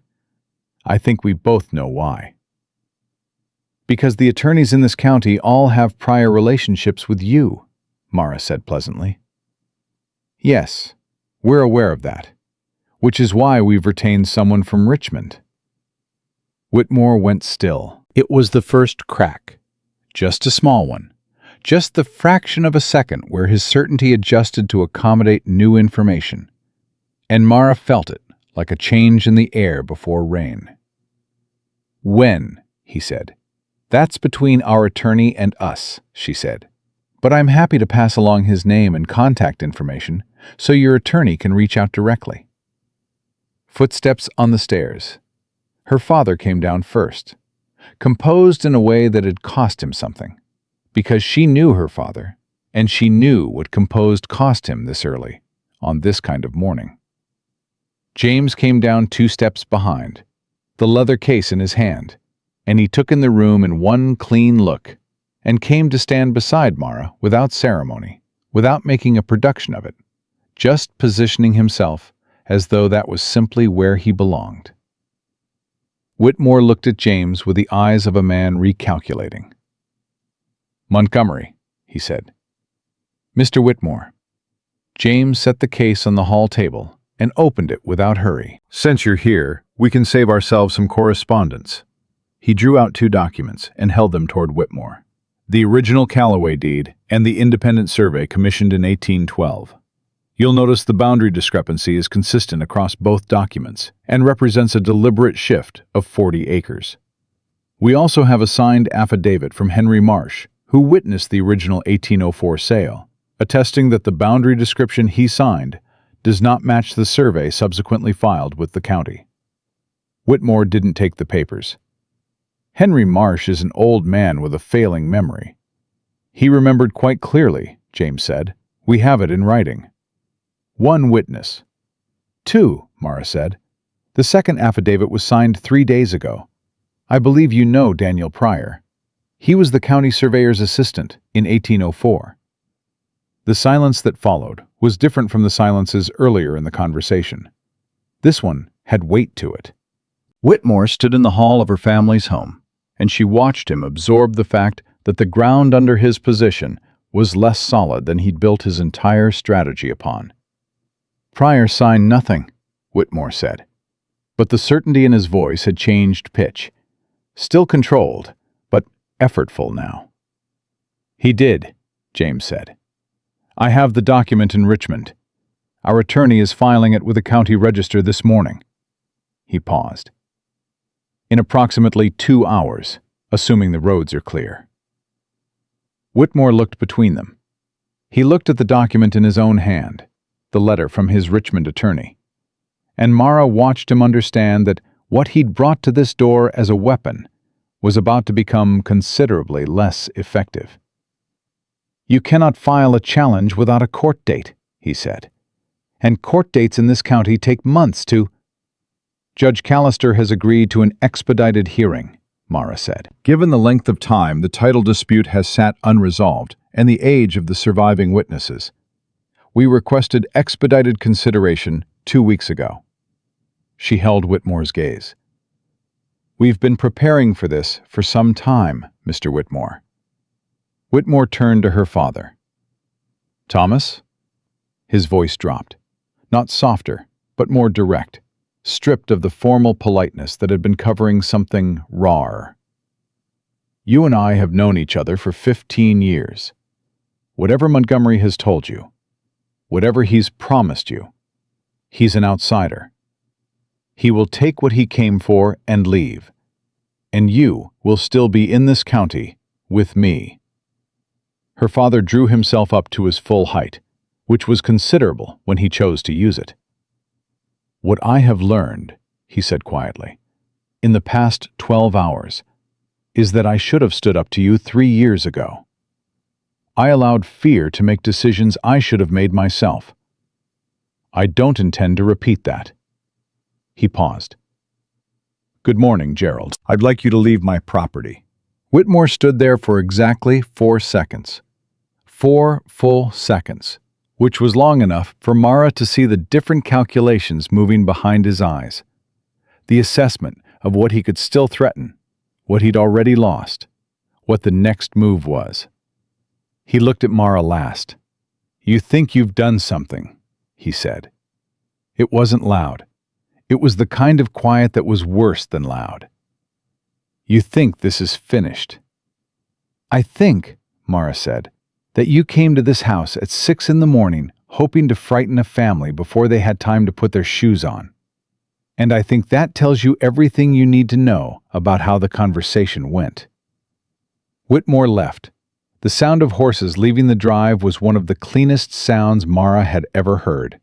I think we both know why." "Because the attorneys in this county all have prior relationships with you," Mara said pleasantly. "Yes, we're aware of that, which is why we've retained someone from Richmond." Whitmore went still. It was the first crack, just a small one, just the fraction of a second where his certainty adjusted to accommodate new information. And Mara felt it, like a change in the air before rain. "When?" he said. "That's between our attorney and us," she said. "But I'm happy to pass along his name and contact information so your attorney can reach out directly." Footsteps on the stairs. Her father came down first, composed in a way that had cost him something, because she knew her father, and she knew what composed cost him this early, on this kind of morning. James came down 2 steps behind, the leather case in his hand, and he took in the room in one clean look, and came to stand beside Mara without ceremony, without making a production of it, just positioning himself as though that was simply where he belonged. Whitmore looked at James with the eyes of a man recalculating. "Montgomery," he said. "Mr. Whitmore." James set the case on the hall table and opened it without hurry. "Since you're here, we can save ourselves some correspondence." He drew out 2 documents and held them toward Whitmore. The original Callaway deed and the independent survey commissioned in 1812. You'll notice the boundary discrepancy is consistent across both documents and represents a deliberate shift of 40 acres. We also have a signed affidavit from Henry Marsh, who witnessed the original 1804 sale, attesting that the boundary description he signed does not match the survey subsequently filed with the county. Whitmore didn't take the papers. Henry Marsh is an old man with a failing memory. He remembered quite clearly, James said. "We have it in writing." "1 witness." "2, Mara said. "The second affidavit was signed 3 days ago. I believe you know Daniel Pryor. He was the county surveyor's assistant in 1804. The silence that followed was different from the silences earlier in the conversation. This one had weight to it. Whitmore stood in the hall of her family's home, and she watched him absorb the fact that the ground under his position was less solid than he'd built his entire strategy upon. "Pryor signed nothing," Whitmore said. But the certainty in his voice had changed pitch. Still controlled, but effortful now. "He did," James said. "I have the document in Richmond. Our attorney is filing it with the county register this morning." He paused. "In approximately 2 hours, assuming the roads are clear." Whitmore looked between them. He looked at the document in his own hand, the letter from his Richmond attorney, and Mara watched him understand that what he'd brought to this door as a weapon was about to become considerably less effective. "You cannot file a challenge without a court date," he said. "And court dates in this county take months to—" "Judge Callister has agreed to an expedited hearing," Mara said. "Given the length of time the title dispute has sat unresolved and the age of the surviving witnesses, we requested expedited consideration 2 weeks ago." She held Whitmore's gaze. "We've been preparing for this for some time, Mr. Whitmore." Whitmore turned to her father. "Thomas?" His voice dropped, not softer, but more direct, stripped of the formal politeness that had been covering something rawer. "You and I have known each other for 15 years. Whatever Montgomery has told you, whatever he's promised you, He's an outsider. He will take what he came for and leave. And you will still be in this county with me." Her father drew himself up to his full height, which was considerable when he chose to use it. "What I have learned," he said quietly, "in the past 12 hours, is that I should have stood up to you 3 years ago. I allowed fear to make decisions I should have made myself. I don't intend to repeat that." He paused. "Good morning, Gerald. I'd like you to leave my property." Whitmore stood there for exactly 4 seconds. 4 full seconds, which was long enough for Mara to see the different calculations moving behind his eyes. The assessment of what he could still threaten, what he'd already lost, what the next move was. He looked at Mara last. "You think you've done something," he said. It wasn't loud. It was the kind of quiet that was worse than loud. "You think this is finished." "I think," Mara said, "that you came to this house at 6 in the morning hoping to frighten a family before they had time to put their shoes on. And I think that tells you everything you need to know about how the conversation went." Whitmore left. The sound of horses leaving the drive was one of the cleanest sounds Mara had ever heard.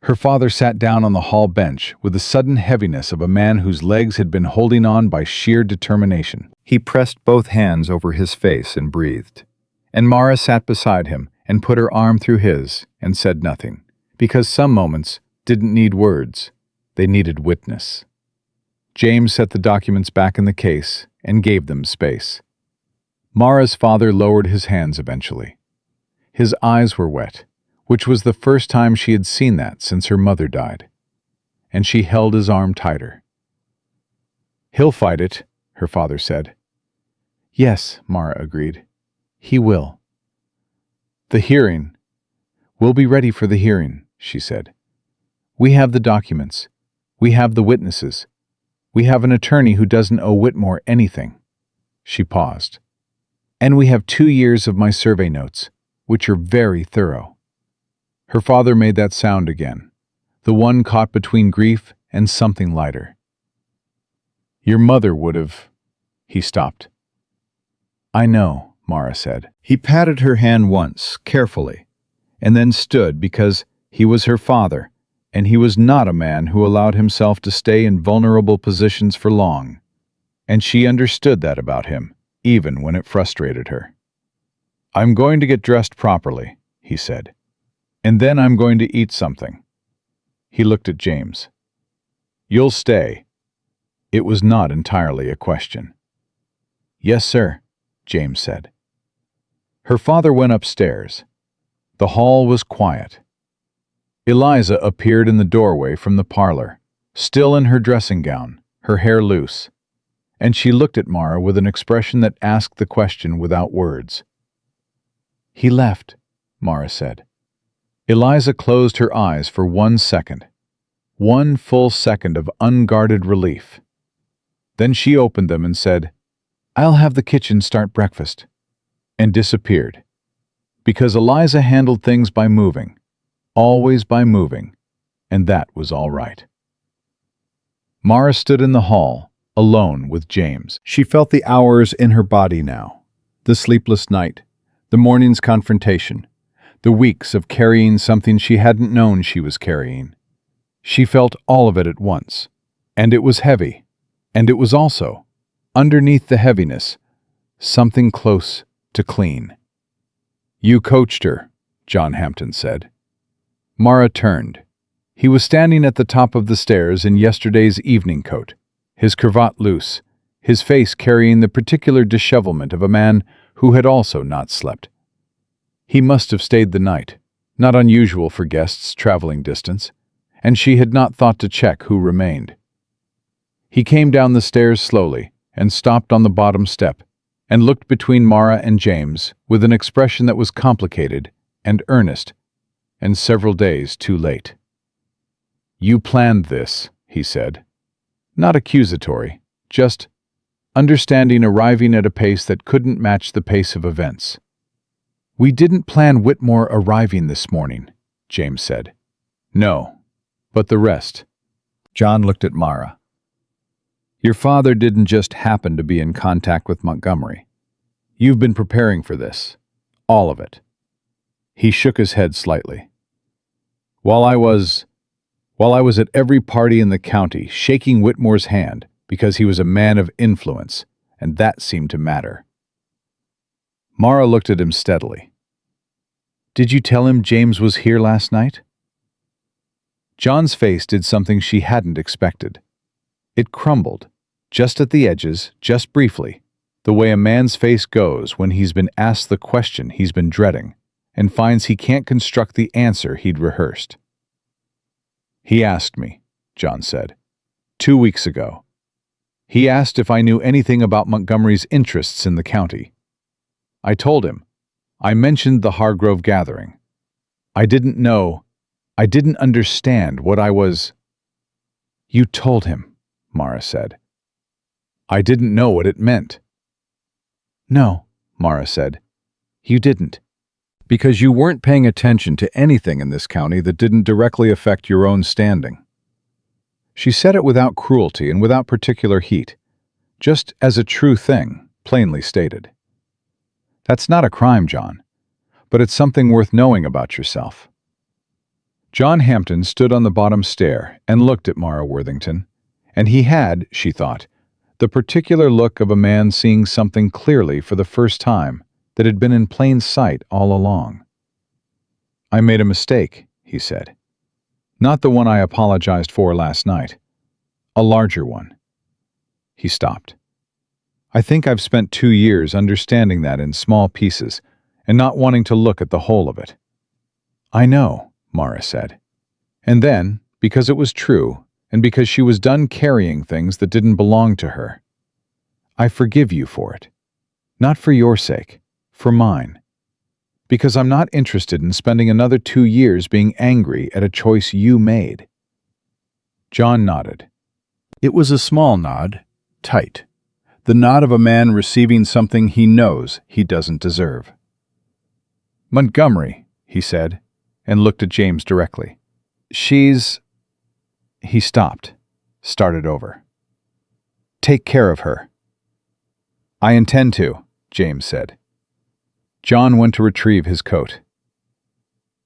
Her father sat down on the hall bench with the sudden heaviness of a man whose legs had been holding on by sheer determination. He pressed both hands over his face and breathed. And Mara sat beside him and put her arm through his and said nothing, because some moments didn't need words, they needed witness. James set the documents back in the case and gave them space. Mara's father lowered his hands eventually. His eyes were wet, which was the first time she had seen that since her mother died, and she held his arm tighter. "He'll fight it," her father said. "Yes," Mara agreed. "He will." "The hearing. We'll be ready for the hearing," she said. "We have the documents. We have the witnesses. We have an attorney who doesn't owe Whitmore anything." She paused. "And we have 2 years of my survey notes, which are very thorough." Her father made that sound again, the one caught between grief and something lighter. "Your mother would have—" He stopped. "I know," Mara said. He patted her hand once, carefully, and then stood because he was her father, and he was not a man who allowed himself to stay in vulnerable positions for long. And she understood that about him, even when it frustrated her. "I'm going to get dressed properly," he said. "And then I'm going to eat something." He looked at James. "You'll stay." It was not entirely a question. "Yes, sir," James said. Her father went upstairs. The hall was quiet. Eliza appeared in the doorway from the parlor, still in her dressing gown, her hair loose, and she looked at Mara with an expression that asked the question without words. "He left," Mara said. Eliza closed her eyes for 1 second. 1 full second of unguarded relief. Then she opened them and said, "I'll have the kitchen start breakfast," and disappeared. Because Eliza handled things by moving, always by moving, and that was all right. Mara stood in the hall, alone with James. She felt the hours in her body now, the sleepless night, the morning's confrontation, the weeks of carrying something she hadn't known she was carrying. She felt all of it at once, and it was heavy, and it was also, underneath the heaviness, something close to clean. "You coached her," John Hampton said. Mara turned. He was standing at the top of the stairs in yesterday's evening coat, his cravat loose, his face carrying the particular dishevelment of a man who had also not slept. He must have stayed the night, not unusual for guests traveling distance, and she had not thought to check who remained. He came down the stairs slowly and stopped on the bottom step and looked between Mara and James with an expression that was complicated and earnest and several days too late. "You planned this," he said. Not accusatory, just understanding arriving at a pace that couldn't match the pace of events. "We didn't plan Whitmore arriving this morning," James said. "No," But the rest. John looked at Mara. Your father didn't just happen to be in contact with Montgomery. You've been preparing for this. All of it. He shook his head slightly. While I was at every party in the county, shaking Whitmore's hand because he was a man of influence, and that seemed to matter. Mara looked at him steadily. Did you tell him James was here last night? John's face did something she hadn't expected. It crumbled, just at the edges, just briefly, the way a man's face goes when he's been asked the question he's been dreading and finds he can't construct the answer he'd rehearsed. He asked me, John said, 2 weeks ago. He asked if I knew anything about Montgomery's interests in the county. I told him. I mentioned the Hargrove gathering. I didn't understand what I was. You told him, Mara said. I didn't know what it meant. No, Mara said. You didn't. Because you weren't paying attention to anything in this county that didn't directly affect your own standing. She said it without cruelty and without particular heat, just as a true thing, plainly stated. That's not a crime, John, but it's something worth knowing about yourself. John Hampton stood on the bottom stair and looked at Mara Worthington, and he had, she thought, the particular look of a man seeing something clearly for the first time that had been in plain sight all along. I made a mistake, he said. Not the one I apologized for last night. A larger one. He stopped. I think I've spent 2 years understanding that in small pieces and not wanting to look at the whole of it. I know, Mara said. And then, because it was true, and because she was done carrying things that didn't belong to her, I forgive you for it. Not for your sake, for mine. Because I'm not interested in spending another 2 years being angry at a choice you made. John nodded. It was a small nod, tight. The nod of a man receiving something he knows he doesn't deserve. Montgomery, he said, and looked at James directly. She's... He stopped, started over. Take care of her. I intend to, James said. John went to retrieve his coat.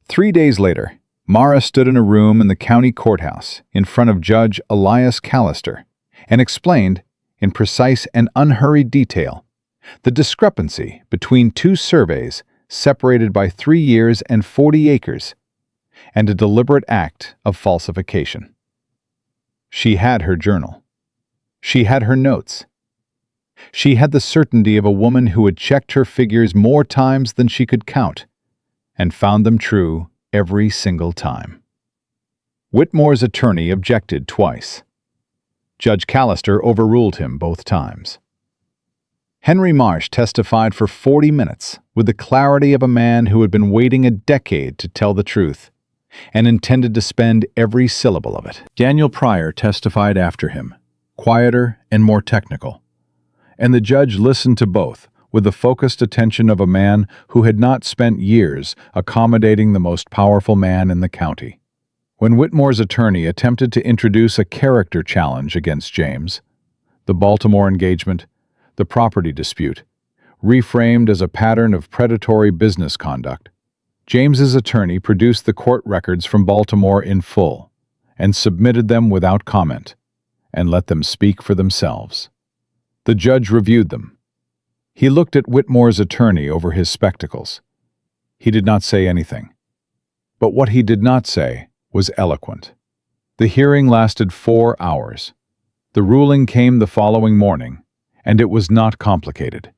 3 days later, Mara stood in a room in the county courthouse in front of Judge Elias Callister and explained, in precise and unhurried detail, the discrepancy between 2 surveys separated by 3 years and 40 acres, and a deliberate act of falsification. She had her journal. She had her notes. She had the certainty of a woman who had checked her figures more times than she could count, and found them true every single time. Whitmore's attorney objected twice. Judge Callister overruled him both times. Henry Marsh testified for 40 minutes with the clarity of a man who had been waiting a decade to tell the truth, and intended to spend every syllable of it. Daniel Pryor testified after him, quieter and more technical, and the judge listened to both with the focused attention of a man who had not spent years accommodating the most powerful man in the county. When Whitmore's attorney attempted to introduce a character challenge against James, the Baltimore engagement, the property dispute, reframed as a pattern of predatory business conduct, James's attorney produced the court records from Baltimore in full and submitted them without comment, and let them speak for themselves. The judge reviewed them. He looked at Whitmore's attorney over his spectacles. He did not say anything. But what he did not say was eloquent. The hearing lasted 4 hours. The ruling came the following morning, and it was not complicated.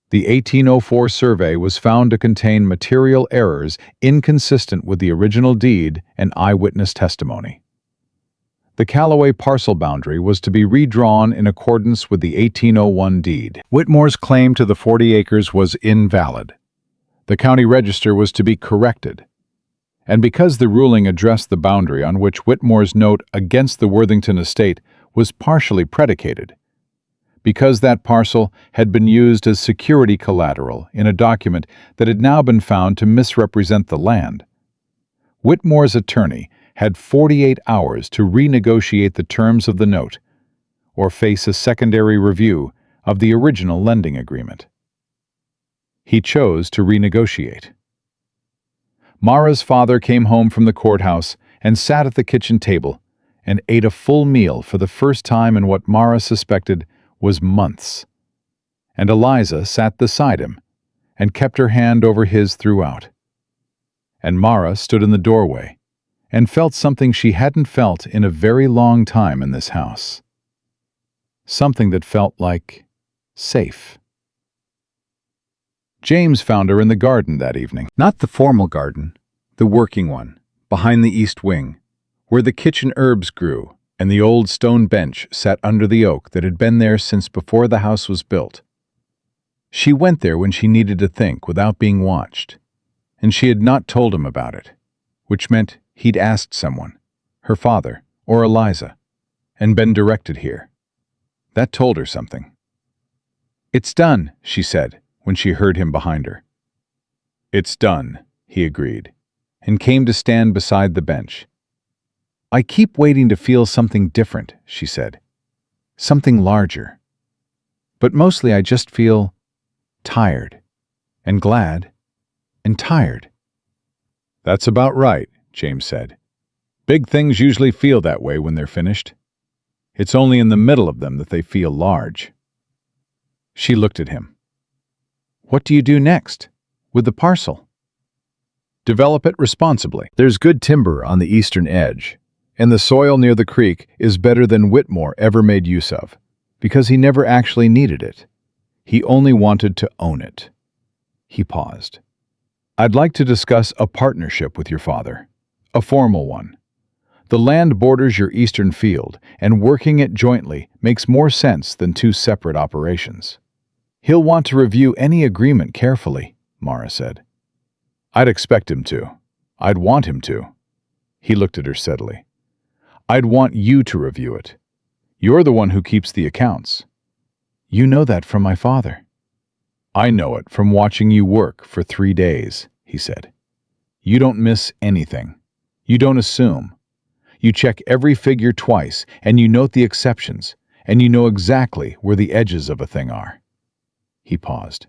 The 1804 survey was found to contain material errors inconsistent with the original deed and eyewitness testimony. The Callaway parcel boundary was to be redrawn in accordance with the 1801 deed. Whitmore's claim to the 40 acres was invalid. The county register was to be corrected. And because the ruling addressed the boundary on which Whitmore's note against the Worthington estate was partially predicated, because that parcel had been used as security collateral in a document that had now been found to misrepresent the land, Whitmore's attorney had 48 hours to renegotiate the terms of the note or face a secondary review of the original lending agreement. He chose to renegotiate. Mara's father came home from the courthouse and sat at the kitchen table and ate a full meal for the first time in what Mara suspected was months. And Eliza sat beside him and kept her hand over his throughout. And Mara stood in the doorway and felt something she hadn't felt in a very long time in this house. Something that felt like safe. James found her in the garden that evening. Not the formal garden, the working one, behind the east wing, where the kitchen herbs grew and the old stone bench sat under the oak that had been there since before the house was built. She went there when she needed to think without being watched, and she had not told him about it, which meant he'd asked someone, her father or Eliza, and been directed here. That told her something. "It's done," she said when she heard him behind her. "It's done," he agreed, and came to stand beside the bench. "I keep waiting to feel something different," she said. "Something larger. But mostly I just feel tired, and glad, and tired." "That's about right," James said. "Big things usually feel that way when they're finished. It's only in the middle of them that they feel large." She looked at him. "What do you do next? With the parcel?" "Develop it responsibly. There's good timber on the eastern edge, and the soil near the creek is better than Whitmore ever made use of, because he never actually needed it. He only wanted to own it." He paused. "I'd like to discuss a partnership with your father, a formal one. The land borders your eastern field, and working it jointly makes more sense than two separate operations." "He'll want to review any agreement carefully," Mara said. "I'd expect him to. I'd want him to." He looked at her steadily. "I'd want you to review it. You're the one who keeps the accounts." "You know that from my father." "I know it from watching you work for 3 days," he said. "You don't miss anything. You don't assume. You check every figure twice, and you note the exceptions, and you know exactly where the edges of a thing are." He paused.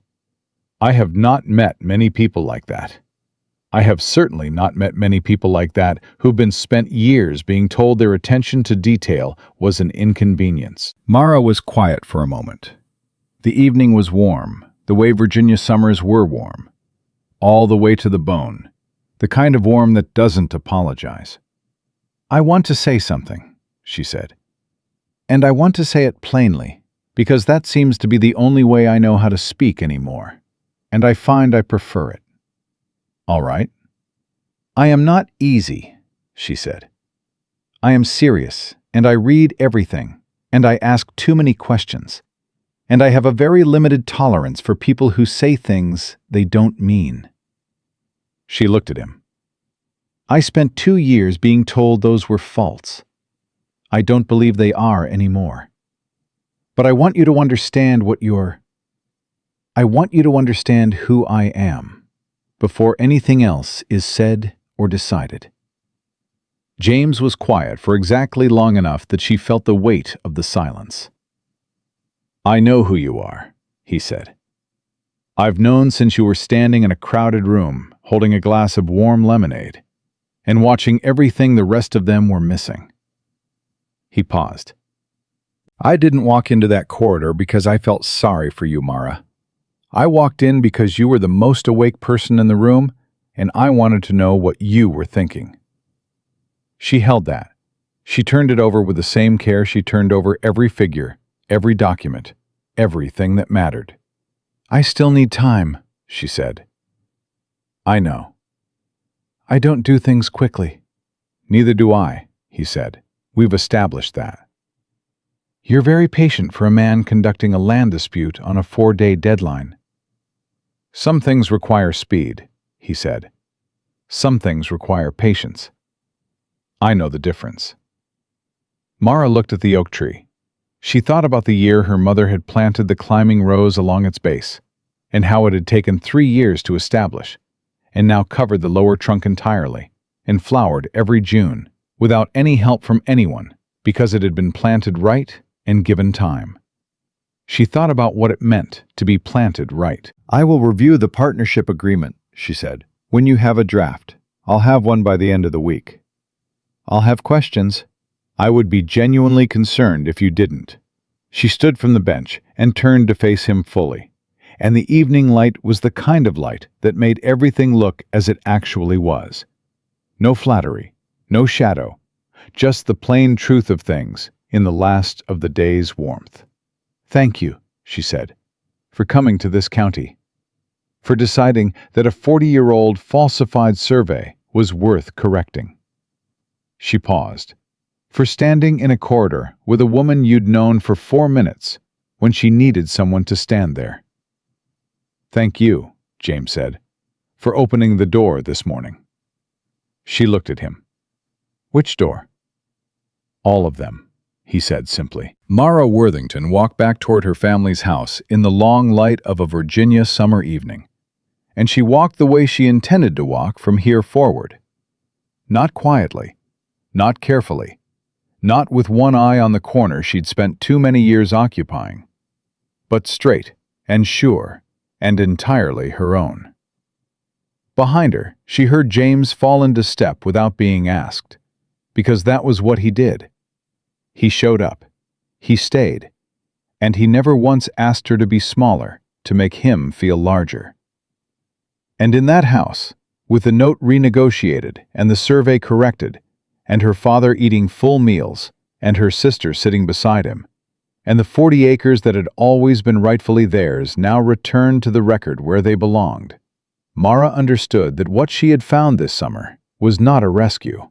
"I have not met many people like that. I have certainly not met many people like that who've been spent years being told their attention to detail was an inconvenience." Mara was quiet for a moment. The evening was warm, the way Virginia summers were warm. All the way to the bone, the kind of warm that doesn't apologize. "I want to say something," she said. "And I want to say it plainly, because that seems to be the only way I know how to speak anymore, and I find I prefer it." "All right." "I am not easy," she said. "I am serious, and I read everything, and I ask too many questions, and I have a very limited tolerance for people who say things they don't mean." She looked at him. "I spent 2 years being told those were false. I don't believe they are anymore. But I want you to understand I want you to understand who I am, before anything else is said or decided." James was quiet for exactly long enough that she felt the weight of the silence. "I know who you are," he said. "I've known since you were standing in a crowded room, holding a glass of warm lemonade, and watching everything the rest of them were missing." He paused. "I didn't walk into that corridor because I felt sorry for you, Mara. I walked in because you were the most awake person in the room, and I wanted to know what you were thinking." She held that. She turned it over with the same care she turned over every figure, every document, everything that mattered. "I still need time," she said. "I know." "I don't do things quickly." "Neither do I," he said. "We've established that." "You're very patient for a man conducting a land dispute on a 4-day deadline." "Some things require speed," he said. "Some things require patience. I know the difference." Mara looked at the oak tree. She thought about the year her mother had planted the climbing rose along its base, and how it had taken 3 years to establish, and now covered the lower trunk entirely, and flowered every June, without any help from anyone, because it had been planted right and given time. She thought about what it meant to be planted right. "I will review the partnership agreement," she said, "when you have a draft. I'll have one by the end of the week. I'll have questions. I would be genuinely concerned if you didn't." She stood from the bench and turned to face him fully, and the evening light was the kind of light that made everything look as it actually was. No flattery, no shadow, just the plain truth of things in the last of the day's warmth. "Thank you," she said, "for coming to this county, for deciding that a 40-year-old falsified survey was worth correcting." She paused, for standing in a corridor with a woman you'd known for 4 minutes when she needed someone to stand there. "Thank you," James said, "for opening the door this morning." She looked at him. "Which door?" "All of them," he said simply. Mara Worthington walked back toward her family's house in the long light of a Virginia summer evening, and she walked the way she intended to walk from here forward. Not quietly, not carefully, not with one eye on the corner she'd spent too many years occupying, but straight and sure and entirely her own. Behind her, she heard James fall into step without being asked, because that was what he did. He showed up, he stayed, and he never once asked her to be smaller to make him feel larger. And in that house, with the note renegotiated and the survey corrected, and her father eating full meals, and her sister sitting beside him, and the 40 acres that had always been rightfully theirs now returned to the record where they belonged, Mara understood that what she had found this summer was not a rescue.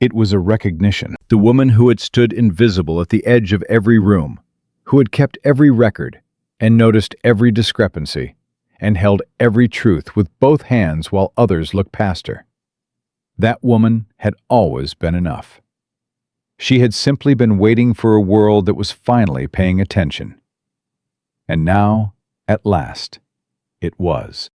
It was a recognition. The woman who had stood invisible at the edge of every room, who had kept every record, and noticed every discrepancy, and held every truth with both hands while others looked past her. That woman had always been enough. She had simply been waiting for a world that was finally paying attention. And now, at last, it was.